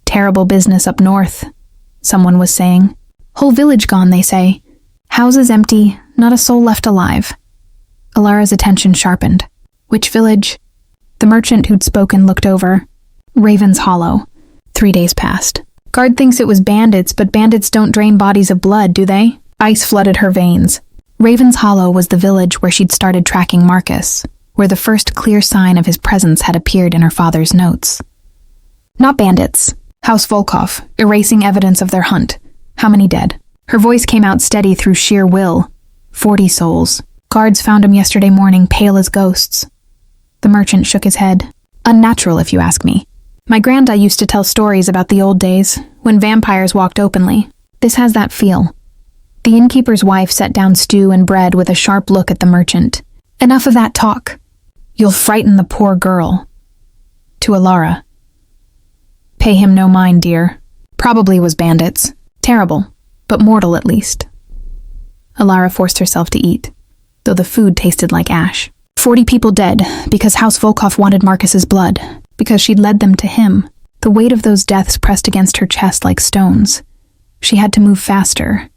Terrible business up north, someone was saying. Whole village gone, they say. Houses empty, not a soul left alive. Alara's attention sharpened. Which village? The merchant who'd spoken looked over. Raven's Hollow. 3 days passed. Guard thinks it was bandits, but bandits don't drain bodies of blood, do they? Ice flooded her veins. Raven's Hollow was the village where she'd started tracking Marcus, where the first clear sign of his presence had appeared in her father's notes. Not bandits. House Volkov, erasing evidence of their hunt. How many dead? Her voice came out steady through sheer will. 40 souls. Guards found him yesterday morning, pale as ghosts. The merchant shook his head. Unnatural, if you ask me. My granda used to tell stories about the old days, when vampires walked openly. This has that feel. The innkeeper's wife set down stew and bread with a sharp look at the merchant. Enough of that talk. You'll frighten the poor girl. To Alara. Pay him no mind, dear. Probably was bandits. Terrible, but mortal at least. Alara forced herself to eat, though the food tasted like ash. 40 people dead, because House Volkov wanted Marcus's blood, because she'd led them to him. The weight of those deaths pressed against her chest like stones. She had to move faster.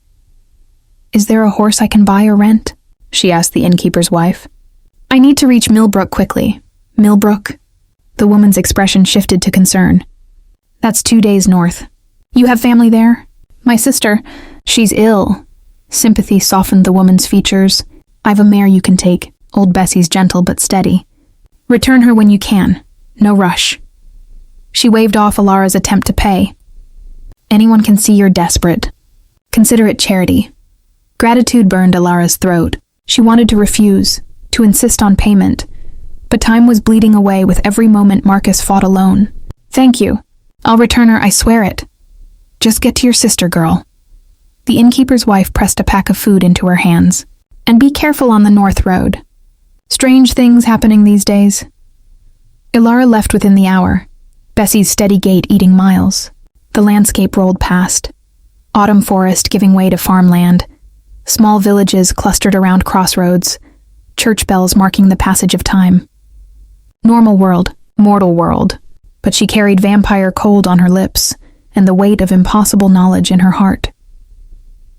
Is there a horse I can buy or rent? She asked the innkeeper's wife. I need to reach Millbrook quickly. Millbrook? The woman's expression shifted to concern. That's 2 days north. You have family there? My sister, she's ill. Sympathy softened the woman's features. I've a mare you can take. Old Bessie's gentle but steady. Return her when you can. No rush. She waved off Alara's attempt to pay. Anyone can see you're desperate. Consider it charity. Gratitude burned Alara's throat. She wanted to refuse, to insist on payment, but time was bleeding away with every moment Marcus fought alone. Thank you. I'll return her, I swear it. Just get to your sister, girl. The innkeeper's wife pressed a pack of food into her hands. And be careful on the north road. Strange things happening these days. Alara left within the hour, Bessie's steady gait eating miles. The landscape rolled past. Autumn forest giving way to farmland. Small villages clustered around crossroads. Church bells marking the passage of time. Normal world, mortal world. But she carried vampire cold on her lips and the weight of impossible knowledge in her heart.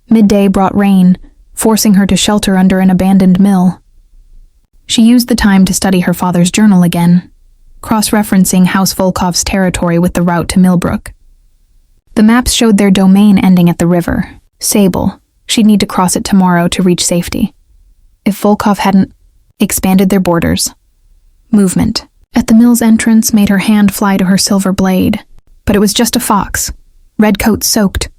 Midday brought rain, forcing her to shelter under an abandoned mill. She used the time to study her father's journal again, cross-referencing House Volkov's territory with the route to Millbrook. The maps showed their domain ending at the river, Sable. She'd need to cross it tomorrow to reach safety. If Volkov hadn't expanded their borders. Movement. At the mill's entrance made her hand fly to her silver blade, but it was just a fox, redcoat soaked,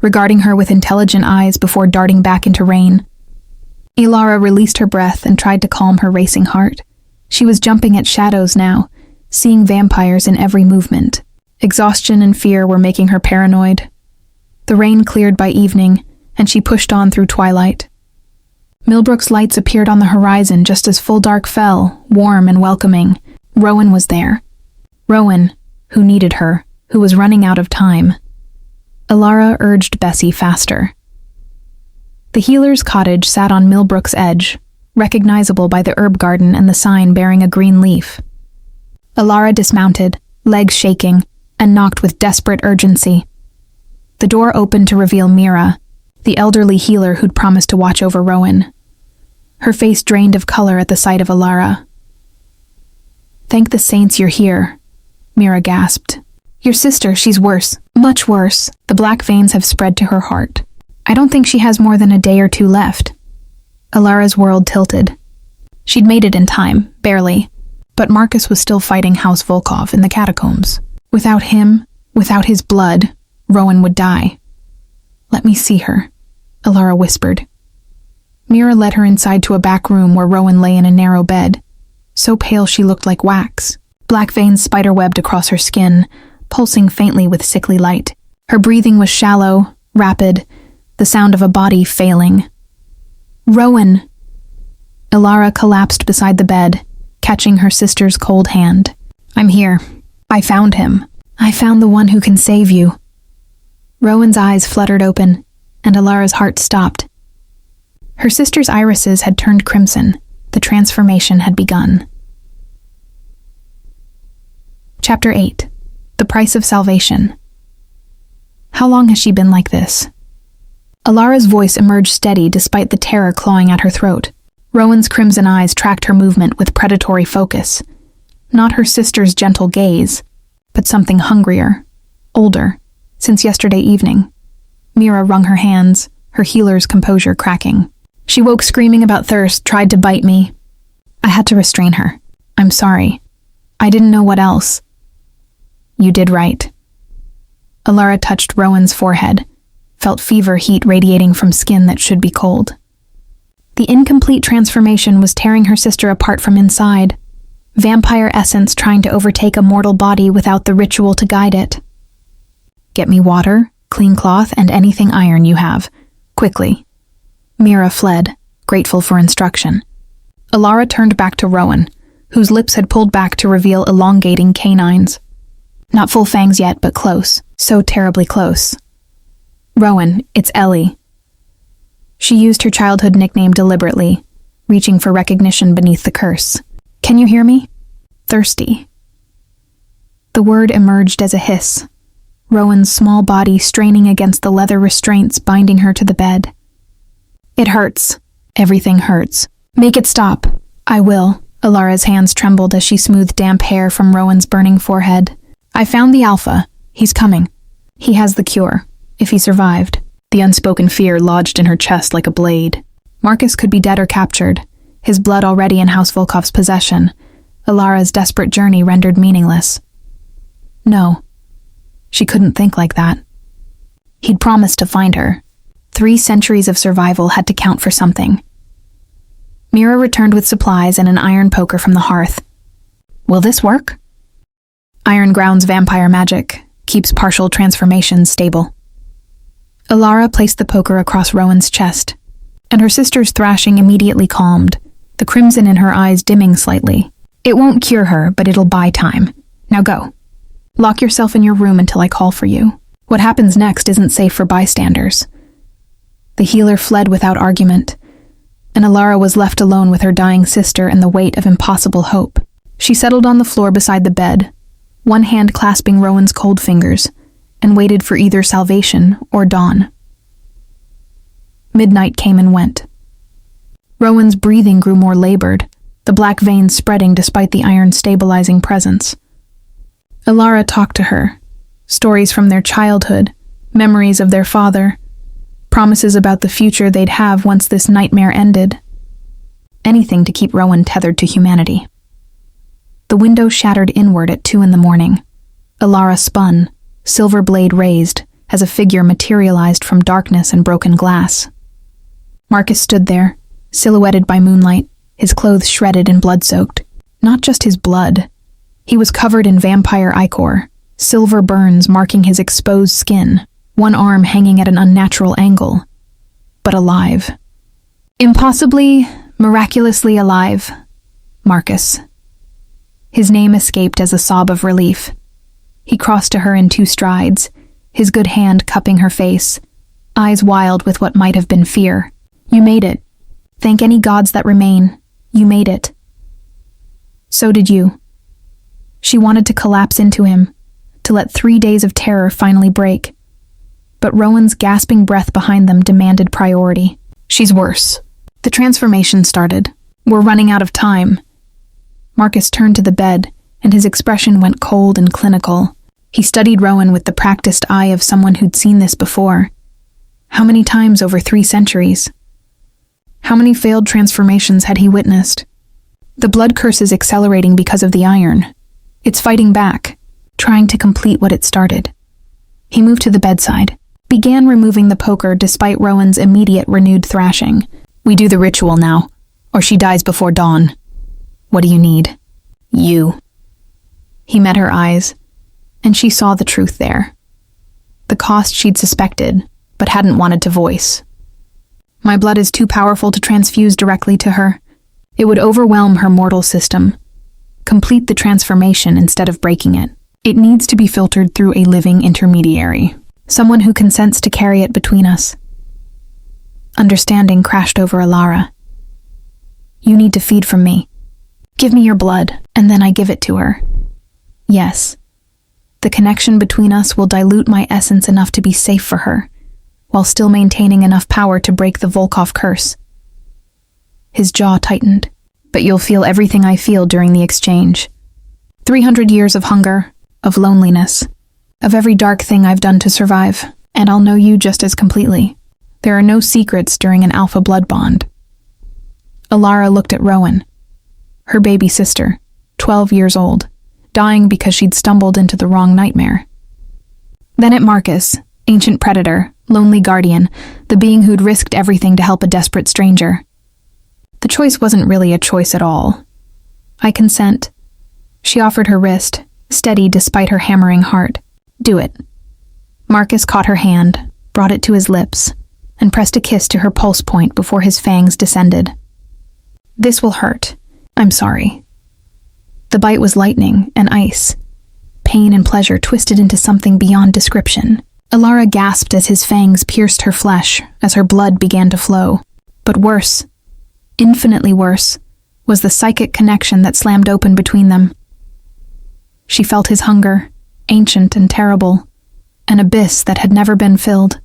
regarding her with intelligent eyes before darting back into rain. Alara released her breath and tried to calm her racing heart. She was jumping at shadows now, seeing vampires in every movement. Exhaustion and fear were making her paranoid. The rain cleared by evening, and she pushed on through twilight. Millbrook's lights appeared on the horizon just as full dark fell, warm and welcoming. Rowan was there. Rowan, who needed her, who was running out of time. Alara urged Bessie faster. The healer's cottage sat on Millbrook's edge, recognizable by the herb garden and the sign bearing a green leaf. Alara dismounted, legs shaking, and knocked with desperate urgency. The door opened to reveal Mira, the elderly healer who'd promised to watch over Rowan. Her face drained of color at the sight of Alara. Thank the saints you're here, Mira gasped. Your sister, she's worse, much worse. The black veins have spread to her heart. I don't think she has more than a day or two left. Alara's world tilted. She'd made it in time, barely, but Marcus was still fighting House Volkov in the catacombs. Without him, without his blood, Rowan would die. Let me see her, Alara whispered. Mira led her inside to a back room where Rowan lay in a narrow bed. So pale she looked like wax. Black veins spiderwebbed across her skin, pulsing faintly with sickly light. Her breathing was shallow, rapid, the sound of a body failing. Rowan! Alara collapsed beside the bed, catching her sister's cold hand. I'm here. I found him. I found the one who can save you. Rowan's eyes fluttered open, and Alara's heart stopped. Her sister's irises had turned crimson. The transformation had begun. Chapter 8. The Price of Salvation. How long has she been like this? Alara's voice emerged steady despite the terror clawing at her throat. Rowan's crimson eyes tracked her movement with predatory focus. Not her sister's gentle gaze, but something hungrier, older, since yesterday evening. Mira wrung her hands, her healer's composure cracking. She woke screaming about thirst, tried to bite me. I had to restrain her. I'm sorry. I didn't know what else. You did right. Alara touched Rowan's forehead, felt fever heat radiating from skin that should be cold. The incomplete transformation was tearing her sister apart from inside, vampire essence trying to overtake a mortal body without the ritual to guide it. Get me water, clean cloth, and anything iron you have. Quickly. Mira fled, grateful for instruction. Alara turned back to Rowan, whose lips had pulled back to reveal elongating canines. Not full fangs yet, but close. So terribly close. Rowan, it's Ellie. She used her childhood nickname deliberately, reaching for recognition beneath the curse. Can you hear me? Thirsty. The word emerged as a hiss, Rowan's small body straining against the leather restraints binding her to the bed. It hurts. Everything hurts. Make it stop. I will. Alara's hands trembled as she smoothed damp hair from Rowan's burning forehead. I found the Alpha. He's coming. He has the cure. If he survived. The unspoken fear lodged in her chest like a blade. Marcus could be dead or captured, his blood already in House Volkov's possession. Alara's desperate journey rendered meaningless. No. She couldn't think like that. He'd promised to find her. 3 centuries of survival had to count for something. Mira returned with supplies and an iron poker from the hearth. Will this work? Iron grounds vampire magic, keeps partial transformations stable. Alara placed the poker across Rowan's chest, and her sister's thrashing immediately calmed, the crimson in her eyes dimming slightly. It won't cure her, but it'll buy time. Now go. Lock yourself in your room until I call for you. What happens next isn't safe for bystanders. The healer fled without argument, and Alara was left alone with her dying sister and the weight of impossible hope. She settled on the floor beside the bed, one hand clasping Rowan's cold fingers, and waited for either salvation or dawn. Midnight came and went. Rowan's breathing grew more labored, the black veins spreading despite the iron stabilizing presence. Alara talked to her, stories from their childhood, memories of their father, promises about the future they'd have once this nightmare ended. Anything to keep Rowan tethered to humanity. The window shattered inward at 2 a.m. Alara spun, silver blade raised, as a figure materialized from darkness and broken glass. Marcus stood there, silhouetted by moonlight, his clothes shredded and blood-soaked. Not just his blood. He was covered in vampire ichor, silver burns marking his exposed skin, one arm hanging at an unnatural angle. But alive. Impossibly, miraculously alive. Marcus. His name escaped as a sob of relief. He crossed to her in 2 strides, his good hand cupping her face, eyes wild with what might have been fear. You made it. Thank any gods that remain. You made it. So did you. She wanted to collapse into him, to let 3 days of terror finally break. But Rowan's gasping breath behind them demanded priority. She's worse. The transformation started. We're running out of time. Marcus turned to the bed, and his expression went cold and clinical. He studied Rowan with the practiced eye of someone who'd seen this before. How many times over 3 centuries? How many failed transformations had he witnessed? The blood curse is accelerating because of the iron. It's fighting back, trying to complete what it started. He moved to the bedside, began removing the poker despite Rowan's immediate renewed thrashing. We do the ritual now, or she dies before dawn. What do you need? You. He met her eyes, and she saw the truth there. The cost she'd suspected, but hadn't wanted to voice. My blood is too powerful to transfuse directly to her. It would overwhelm her mortal system. Complete the transformation instead of breaking it. It needs to be filtered through a living intermediary. Someone who consents to carry it between us. Understanding crashed over Alara. You need to feed from me. Give me your blood, and then I give it to her. Yes. The connection between us will dilute my essence enough to be safe for her, while still maintaining enough power to break the Volkov curse. His jaw tightened. But you'll feel everything I feel during the exchange. 300 years of hunger, of loneliness, of every dark thing I've done to survive, and I'll know you just as completely. There are no secrets during an alpha blood bond. Alara looked at Rowan, her baby sister, 12 years old, dying because she'd stumbled into the wrong nightmare. Then at Marcus, ancient predator, lonely guardian, the being who'd risked everything to help a desperate stranger. The choice wasn't really a choice at all. I consent. She offered her wrist, steady despite her hammering heart. Do it. Marcus caught her hand, brought it to his lips, and pressed a kiss to her pulse point before his fangs descended. This will hurt. I'm sorry. The bite was lightning and ice. Pain and pleasure twisted into something beyond description. Alara gasped as his fangs pierced her flesh, as her blood began to flow. But worse, infinitely worse, was the psychic connection that slammed open between them. She felt his hunger, ancient and terrible, an abyss that had never been filled.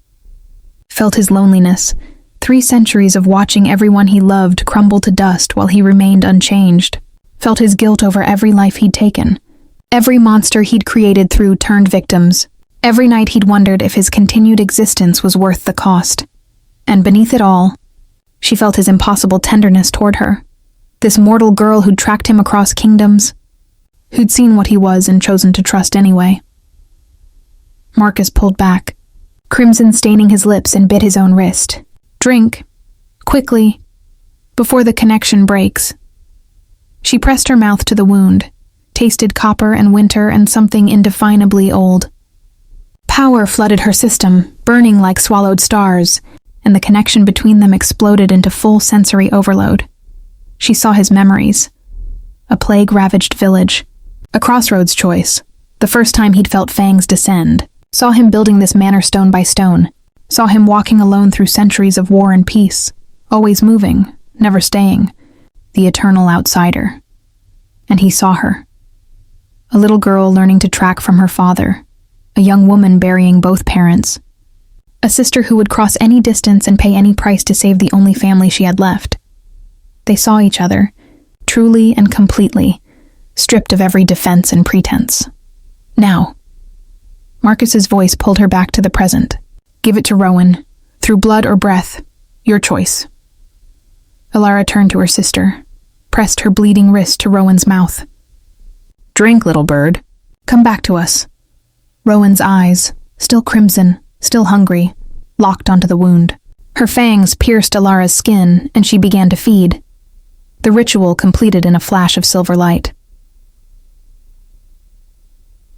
Felt his loneliness, 3 centuries of watching everyone he loved crumble to dust while he remained unchanged. Felt his guilt over every life he'd taken, every monster he'd created through turned victims. Every night he'd wondered if his continued existence was worth the cost. And beneath it all, she felt his impossible tenderness toward her. This mortal girl who'd tracked him across kingdoms, who'd seen what he was and chosen to trust anyway. Marcus pulled back, crimson staining his lips, and bit his own wrist. Drink. Quickly. Before the connection breaks. She pressed her mouth to the wound, tasted copper and winter and something indefinably old. Power flooded her system, burning like swallowed stars, and the connection between them exploded into full sensory overload. She saw his memories. A plague-ravaged village. A crossroads choice. The first time he'd felt fangs descend. Saw him building this manor stone by stone. Saw him walking alone through centuries of war and peace. Always moving, never staying. The eternal outsider. And he saw her. A little girl learning to track from her father. A young woman burying both parents. A sister who would cross any distance and pay any price to save the only family she had left. They saw each other, truly and completely, stripped of every defense and pretense. Now. Marcus's voice pulled her back to the present. Give it to Rowan. Through blood or breath. Your choice. Alara turned to her sister, pressed her bleeding wrist to Rowan's mouth. Drink, little bird. Come back to us. Rowan's eyes, still crimson, still hungry, locked onto the wound. Her fangs pierced Alara's skin, and she began to feed. The ritual completed in a flash of silver light.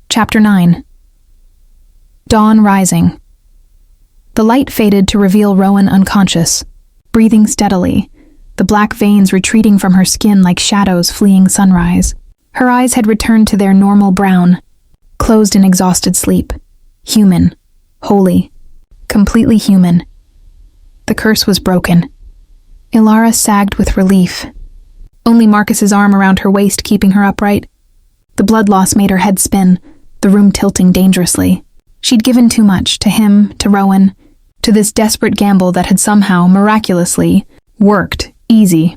Chapter 9. Dawn rising. The light faded to reveal Rowan unconscious, breathing steadily, the black veins retreating from her skin like shadows fleeing sunrise. Her eyes had returned to their normal brown, closed in exhausted sleep. Human. Holy. Completely human. The curse was broken. Alara sagged with relief. Only Marcus's arm around her waist keeping her upright. The blood loss made her head spin, the room tilting dangerously. She'd given too much, to him, to Rowan, to this desperate gamble that had somehow, miraculously, worked, easy.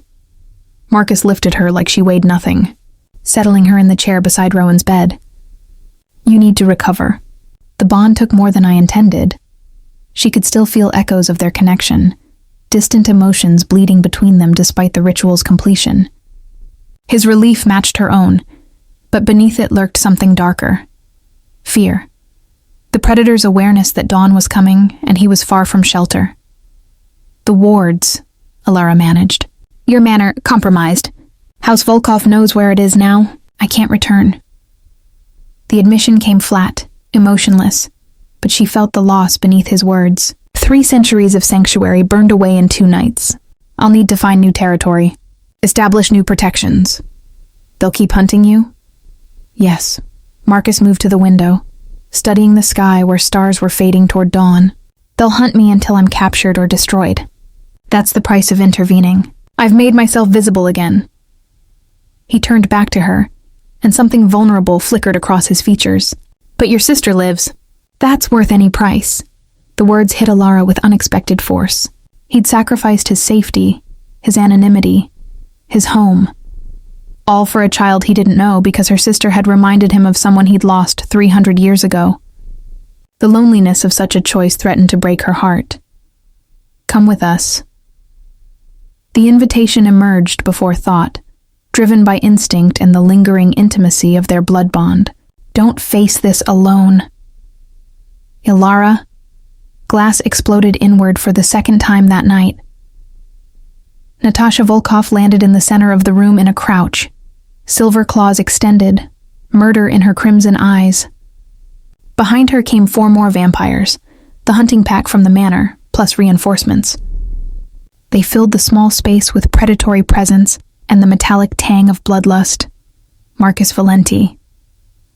Marcus lifted her like she weighed nothing, settling her in the chair beside Rowan's bed. You need to recover. The bond took more than I intended. She could still feel echoes of their connection, distant emotions bleeding between them despite the ritual's completion. His relief matched her own, but beneath it lurked something darker. Fear. The predator's awareness that dawn was coming, and he was far from shelter. The wards, Alara managed. Your manor compromised. House Volkov knows where it is now. I can't return. The admission came flat, emotionless, but she felt the loss beneath his words. 3 centuries of sanctuary burned away in 2 nights. I'll need to find new territory. Establish new protections. They'll keep hunting you? Yes. Marcus moved to the window, studying the sky where stars were fading toward dawn. They'll hunt me until I'm captured or destroyed. That's the price of intervening. I've made myself visible again. He turned back to her, and something vulnerable flickered across his features. "But your sister lives. That's worth any price." The words hit Alara with unexpected force. He'd sacrificed his safety, his anonymity, his home. All for a child he didn't know because her sister had reminded him of someone he'd lost 300 years ago. The loneliness of such a choice threatened to break her heart. "Come with us." The invitation emerged before thought, driven by instinct and the lingering intimacy of their blood bond. "Don't face this alone." Alara. Glass exploded inward for the second time that night. Natasha Volkov landed in the center of the room in a crouch, silver claws extended, murder in her crimson eyes. Behind her came 4 more vampires, the hunting pack from the manor, plus reinforcements. They filled the small space with predatory presence and the metallic tang of bloodlust. Marcus Valenti.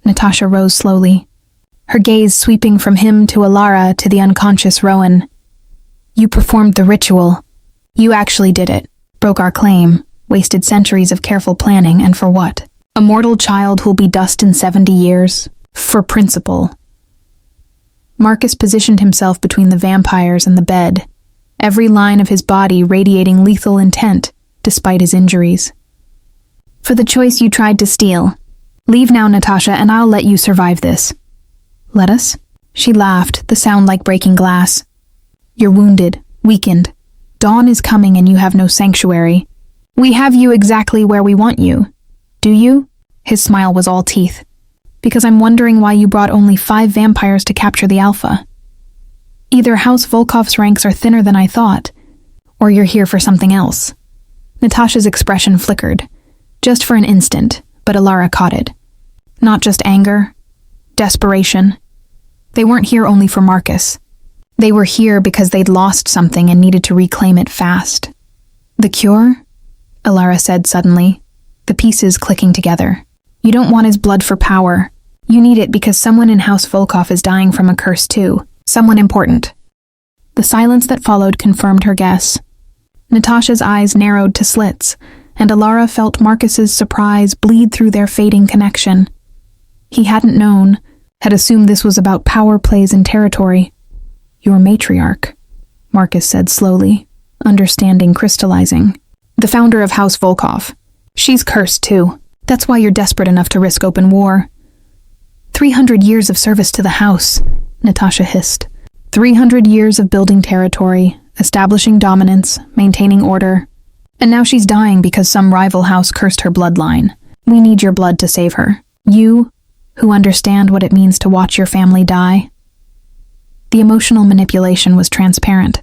Natasha rose slowly, her gaze sweeping from him to Alara to the unconscious Rowan. "You performed the ritual. You actually did it. Broke our claim, wasted centuries of careful planning, and for what? A mortal child who'll be dust in 70 years? For principle." Marcus positioned himself between the vampires and the bed, every line of his body radiating lethal intent, despite his injuries. "For the choice you tried to steal. Leave now, Natasha, and I'll let you survive this." "Let us?" She laughed, the sound like breaking glass. "You're wounded, weakened. Dawn is coming and you have no sanctuary. We have you exactly where we want you. Do you?" His smile was all teeth. "Because I'm wondering why you brought only 5 vampires to capture the Alpha. Either House Volkov's ranks are thinner than I thought, or you're here for something else." Natasha's expression flickered, just for an instant, but Alara caught it. Not just anger, desperation. They weren't here only for Marcus. They were here because they'd lost something and needed to reclaim it fast. "The cure?" Alara said suddenly, the pieces clicking together. "You don't want his blood for power. You need it because someone in House Volkov is dying from a curse too. Someone important." The silence that followed confirmed her guess. Natasha's eyes narrowed to slits, and Alara felt Marcus's surprise bleed through their fading connection. He hadn't known, had assumed this was about power plays and territory. "Your matriarch," Marcus said slowly, understanding crystallizing. "The founder of House Volkov. She's cursed too. That's why you're desperate enough to risk open war." 300 years of service to the house," Natasha hissed. 300 years of building territory, establishing dominance, maintaining order. And now she's dying because some rival house cursed her bloodline. We need your blood to save her. You, who understand what it means to watch your family die. The emotional manipulation was transparent,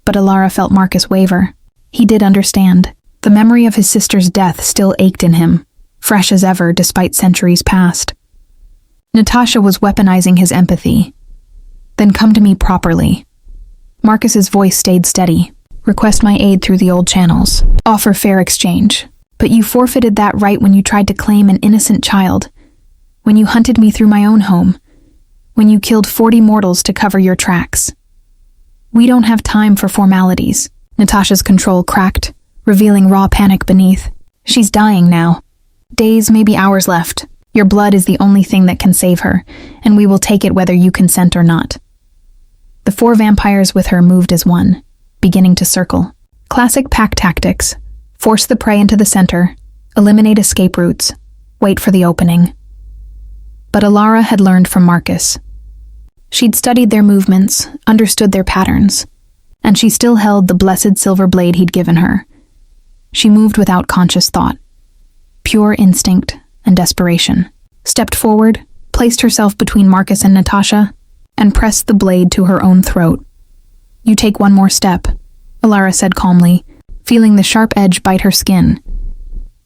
but Alara felt Marcus waver. He did understand. The memory of his sister's death still ached in him, fresh as ever despite centuries past. Natasha was weaponizing his empathy. "Then come to me properly." Marcus's voice stayed steady. "Request my aid through the old channels. Offer fair exchange. But you forfeited that right when you tried to claim an innocent child. When you hunted me through my own home. When you killed 40 mortals to cover your tracks. We don't have time for formalities." Natasha's control cracked, revealing raw panic beneath. "She's dying now. Days, maybe hours left. Your blood is the only thing that can save her, and we will take it whether you consent or not." The 4 vampires with her moved as one, beginning to circle. Classic pack tactics. Force the prey into the center, eliminate escape routes, wait for the opening. But Alara had learned from Marcus. She'd studied their movements, understood their patterns, and she still held the blessed silver blade he'd given her. She moved without conscious thought. Pure instinct and desperation. Stepped forward, placed herself between Marcus and Natasha, and pressed the blade to her own throat. "You take one more step," Alara said calmly, feeling the sharp edge bite her skin.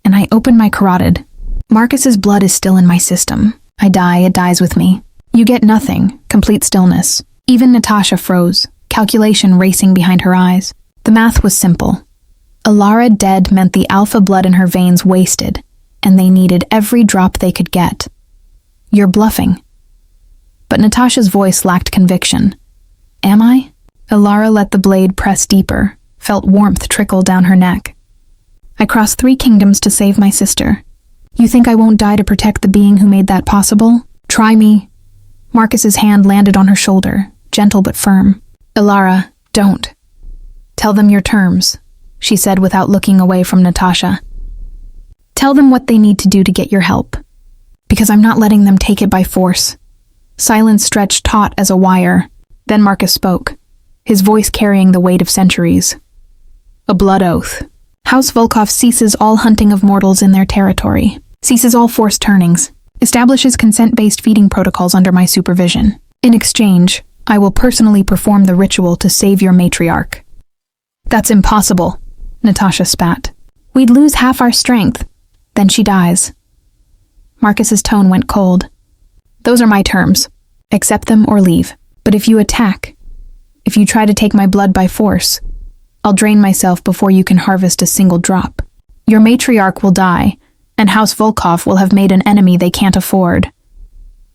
"And I open my carotid. Marcus's blood is still in my system. I die, it dies with me. You get nothing, complete stillness." Even Natasha froze, calculation racing behind her eyes. The math was simple. Alara dead meant the alpha blood in her veins wasted, and they needed every drop they could get. "You're bluffing." But Natasha's voice lacked conviction. "Am I?" Alara let the blade press deeper, felt warmth trickle down her neck. "I crossed 3 kingdoms to save my sister. You think I won't die to protect the being who made that possible? Try me." Marcus's hand landed on her shoulder, gentle but firm. "Ilara, don't. Tell them your terms," she said without looking away from Natasha. "Tell them what they need to do to get your help. Because I'm not letting them take it by force." Silence stretched taut as a wire. Then Marcus spoke, his voice carrying the weight of centuries. "A blood oath. House Volkov ceases all hunting of mortals in their territory, ceases all forced turnings, establishes consent-based feeding protocols under my supervision. In exchange, I will personally perform the ritual to save your matriarch." "That's impossible," Natasha spat. "We'd lose half our strength. Then she dies." Marcus's tone went cold. "Those are my terms. Accept them or leave. But if you attack, if you try to take my blood by force, I'll drain myself before you can harvest a single drop. Your matriarch will die, and House Volkov will have made an enemy they can't afford."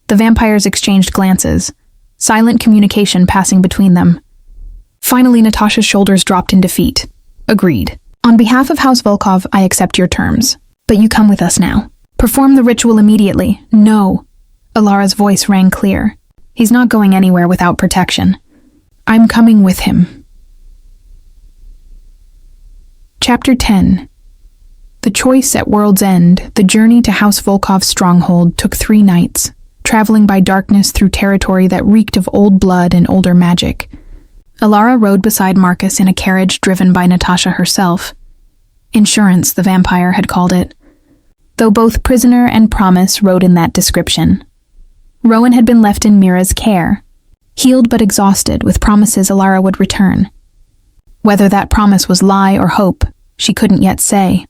The vampires exchanged glances, silent communication passing between them. Finally, Natasha's shoulders dropped in defeat. "Agreed. On behalf of House Volkov, I accept your terms. But you come with us now. Perform the ritual immediately." "No." Ilara's voice rang clear. "He's not going anywhere without protection. I'm coming with him." Chapter 10. The choice at World's End, the journey to House Volkov's stronghold, took 3 nights, traveling by darkness through territory that reeked of old blood and older magic. Ilara rode beside Marcus in a carriage driven by Natasha herself. Insurance, the vampire had called it, though both prisoner and promise rode in that description. Rowan had been left in Mira's care, healed but exhausted, with promises Ilara would return. Whether that promise was lie or hope, she couldn't yet say.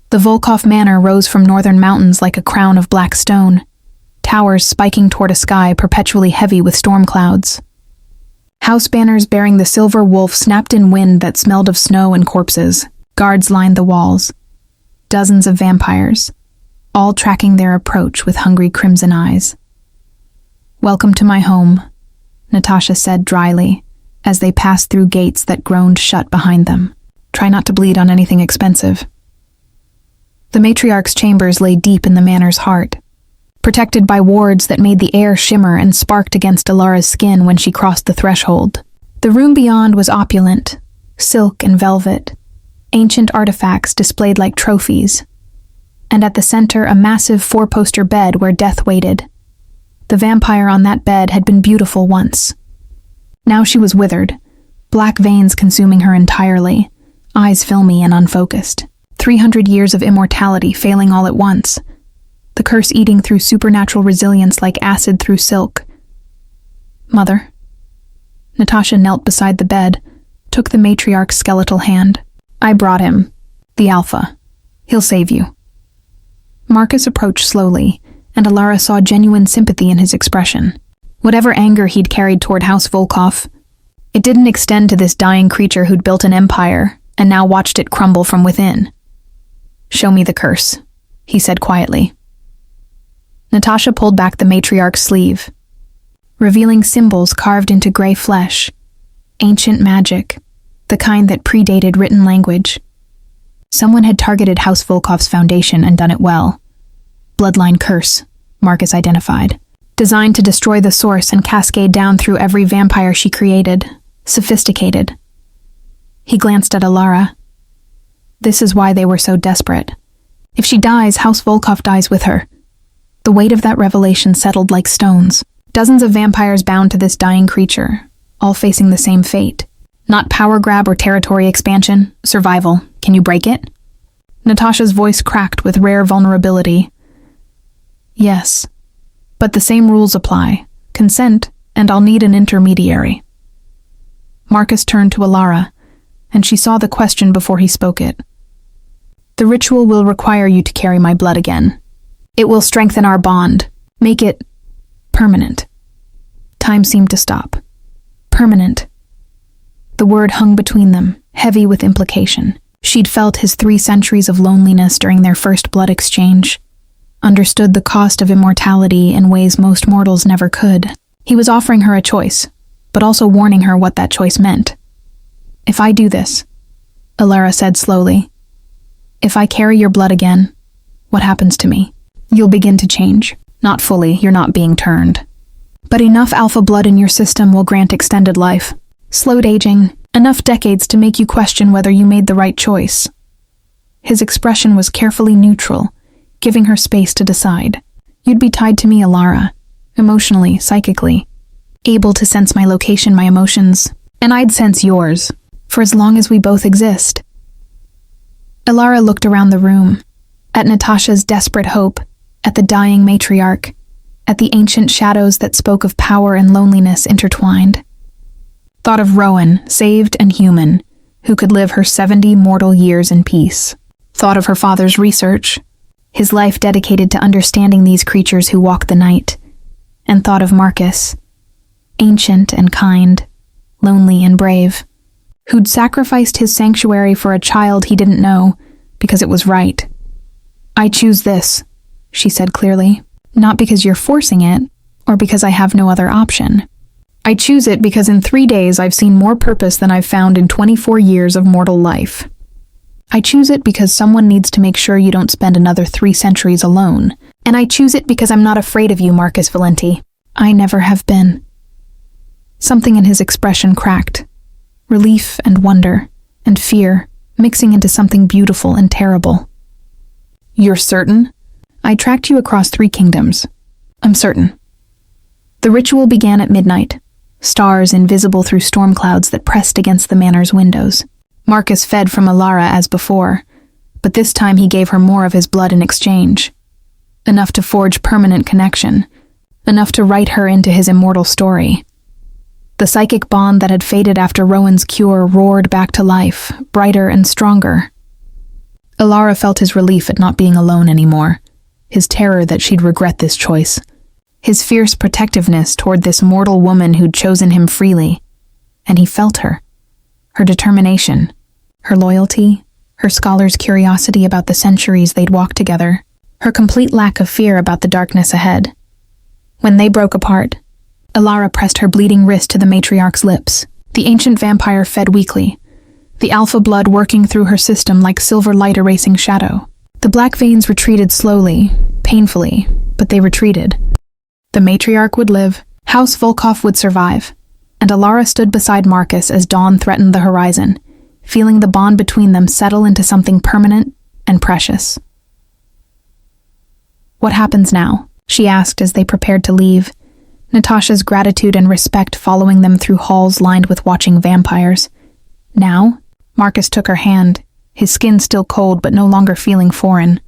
The Volkov Manor rose from northern mountains like a crown of black stone, towers spiking toward a sky perpetually heavy with storm clouds. House banners bearing the silver wolf snapped in wind that smelled of snow and corpses. Guards lined the walls. Dozens of vampires, all tracking their approach with hungry crimson eyes. "Welcome to my home," Natasha said dryly, as they passed through gates that groaned shut behind them. "Try not to bleed on anything expensive." The matriarch's chambers lay deep in the manor's heart, protected by wards that made the air shimmer and sparked against Ilara's skin when she crossed the threshold. The room beyond was opulent, silk and velvet, ancient artifacts displayed like trophies, and at the center a massive 4-poster bed where death waited. The vampire on that bed had been beautiful once. Now she was withered, black veins consuming her entirely, eyes filmy and unfocused. 300 years of immortality failing all at once, the curse eating through supernatural resilience like acid through silk. "Mother." Natasha knelt beside the bed, took the matriarch's skeletal hand. "I brought him. The Alpha. He'll save you." Marcus approached slowly, and Ilara saw genuine sympathy in his expression. Whatever anger he'd carried toward House Volkov, it didn't extend to this dying creature who'd built an empire and now watched it crumble from within. "Show me the curse," he said quietly. Natasha pulled back the matriarch's sleeve, revealing symbols carved into gray flesh, ancient magic, the kind that predated written language. Someone had targeted House Volkov's foundation and done it well. Bloodline curse, Marcus identified, designed to destroy the source and cascade down through every vampire she created. Sophisticated. He glanced at Ilara. This is why they were so desperate. If she dies, House Volkov dies with her. The weight of that revelation settled like stones. Dozens of vampires bound to this dying creature, all facing the same fate. Not power grab or territory expansion, survival. Can you break it? Natasha's voice cracked with rare vulnerability. Yes, but the same rules apply. Consent, and I'll need an intermediary. Marcus turned to Ilara, and she saw the question before he spoke it. The ritual will require you to carry my blood again. It will strengthen our bond, make it permanent. Time seemed to stop. Permanent. The word hung between them, heavy with implication. She'd felt his 3 centuries of loneliness during their first blood exchange, understood the cost of immortality in ways most mortals never could. He was offering her a choice, but also warning her what that choice meant. If I do this, Ilara said slowly, if I carry your blood again, what happens to me? You'll begin to change. Not fully, you're not being turned. But enough alpha blood in your system will grant extended life. Slowed aging, enough decades to make you question whether you made the right choice. His expression was carefully neutral, giving her space to decide. You'd be tied to me, Alara. Emotionally, psychically. Able to sense my location, my emotions. And I'd sense yours, for as long as we both exist. Alara looked around the room, at Natasha's desperate hope, at the dying matriarch, at the ancient shadows that spoke of power and loneliness intertwined. Thought of Rowan, saved and human, who could live her 70 mortal years in peace. Thought of her father's research, his life dedicated to understanding these creatures who walk the night. And thought of Marcus, ancient and kind, lonely and brave, who'd sacrificed his sanctuary for a child he didn't know because it was right. I choose this, she said clearly, not because you're forcing it or because I have no other option. I choose it because in 3 days I've seen more purpose than I've found in 24 years of mortal life. I choose it because someone needs to make sure you don't spend another 3 centuries alone. And I choose it because I'm not afraid of you, Marcus Valenti. I never have been. Something in his expression cracked. Relief and wonder and fear mixing into something beautiful and terrible. You're certain? I tracked you across 3 kingdoms. I'm certain. The ritual began at midnight, stars invisible through storm clouds that pressed against the manor's windows. Marcus fed from Alara as before, but this time he gave her more of his blood in exchange. Enough to forge permanent connection, enough to write her into his immortal story. The psychic bond that had faded after Rowan's cure roared back to life, brighter and stronger. Alara felt his relief at not being alone anymore, his terror that she'd regret this choice, his fierce protectiveness toward this mortal woman who'd chosen him freely. And he felt her determination, her loyalty, her scholar's curiosity about the centuries they'd walked together, her complete lack of fear about the darkness ahead. When they broke apart, Alara pressed her bleeding wrist to the matriarch's lips. The ancient vampire fed weakly, the alpha blood working through her system like silver light erasing shadow. The black veins retreated slowly, painfully, but they retreated. The matriarch would live, House Volkov would survive, and Alara stood beside Marcus as dawn threatened the horizon, feeling the bond between them settle into something permanent and precious. What happens now? She asked as they prepared to leave, Natasha's gratitude and respect following them through halls lined with watching vampires. Now, Marcus took her hand, his skin still cold but no longer feeling foreign.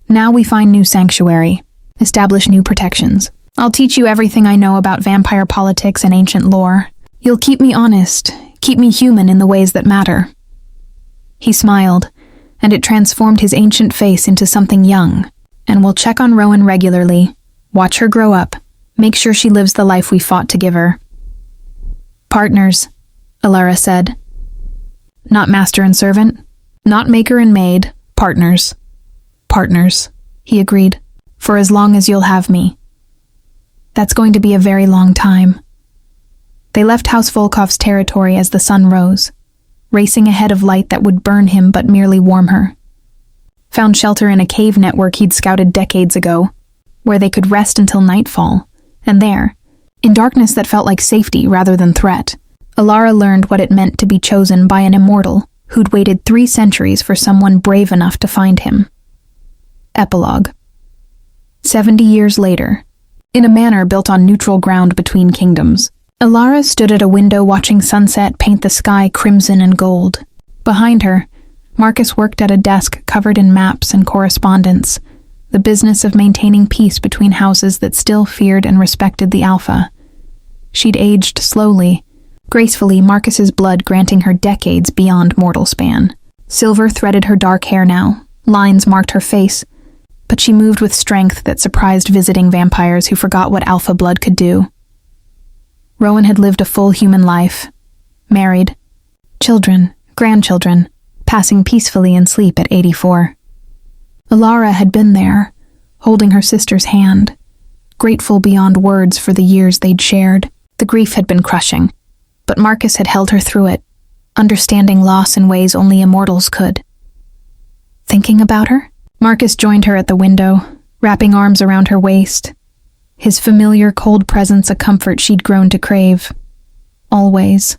Now we find new sanctuary, establish new protections. I'll teach you everything I know about vampire politics and ancient lore. You'll keep me honest, keep me human in the ways that matter. He smiled, and it transformed his ancient face into something young. And we'll check on Rowan regularly, watch her grow up, make sure she lives the life we fought to give her. Partners, Alara said. Not master and servant, not maker and maid, partners. Partners, he agreed, for as long as you'll have me. That's going to be a very long time. They left House Volkov's territory as the sun rose, racing ahead of light that would burn him but merely warm her. Found shelter in a cave network he'd scouted decades ago, where they could rest until nightfall, and there, in darkness that felt like safety rather than threat, Alara learned what it meant to be chosen by an immortal who'd waited 3 centuries for someone brave enough to find him. Epilogue. 70 years later, in a manor built on neutral ground between kingdoms, Alara stood at a window watching sunset paint the sky crimson and gold. Behind her, Marcus worked at a desk covered in maps and correspondence, the business of maintaining peace between houses that still feared and respected the Alpha. She'd aged slowly, gracefully, Marcus's blood granting her decades beyond mortal span. Silver threaded her dark hair now, lines marked her face, but she moved with strength that surprised visiting vampires who forgot what Alpha blood could do. Rowan had lived a full human life, married, children, grandchildren, passing peacefully in sleep at 84. Alara had been there, holding her sister's hand, grateful beyond words for the years they'd shared. The grief had been crushing, but Marcus had held her through it, understanding loss in ways only immortals could. Thinking about her? Marcus joined her at the window, wrapping arms around her waist. His familiar, cold presence a comfort she'd grown to crave. Always.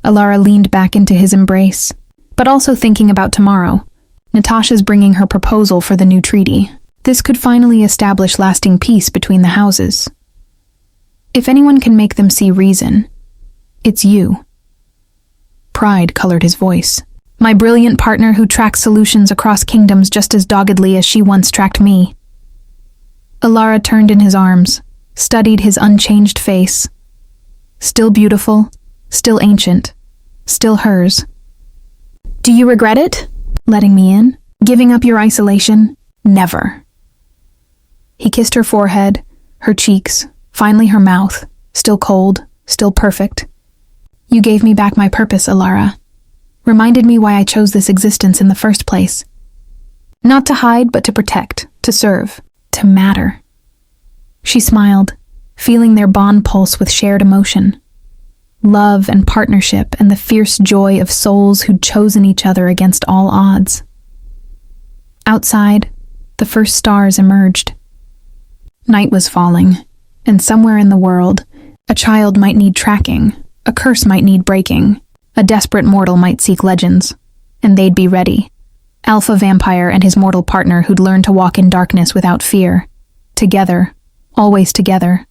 Alara leaned back into his embrace, but also thinking about tomorrow. Natasha's bringing her proposal for the new treaty. This could finally establish lasting peace between the houses. If anyone can make them see reason, it's you. Pride colored his voice. My brilliant partner who tracks solutions across kingdoms just as doggedly as she once tracked me. Alara turned in his arms, studied his unchanged face. Still beautiful, still ancient, still hers. Do you regret it? Letting me in? Giving up your isolation? Never. He kissed her forehead, her cheeks, finally her mouth, still cold, still perfect. You gave me back my purpose, Alara. Reminded me why I chose this existence in the first place. Not to hide, but to protect, to serve, to matter. She smiled, feeling their bond pulse with shared emotion. Love and partnership and the fierce joy of souls who'd chosen each other against all odds. Outside, the first stars emerged. Night was falling, and somewhere in the world, a child might need tracking, a curse might need breaking, a desperate mortal might seek legends, and they'd be ready. Alpha Vampire and his mortal partner who'd learned to walk in darkness without fear. Together, always together.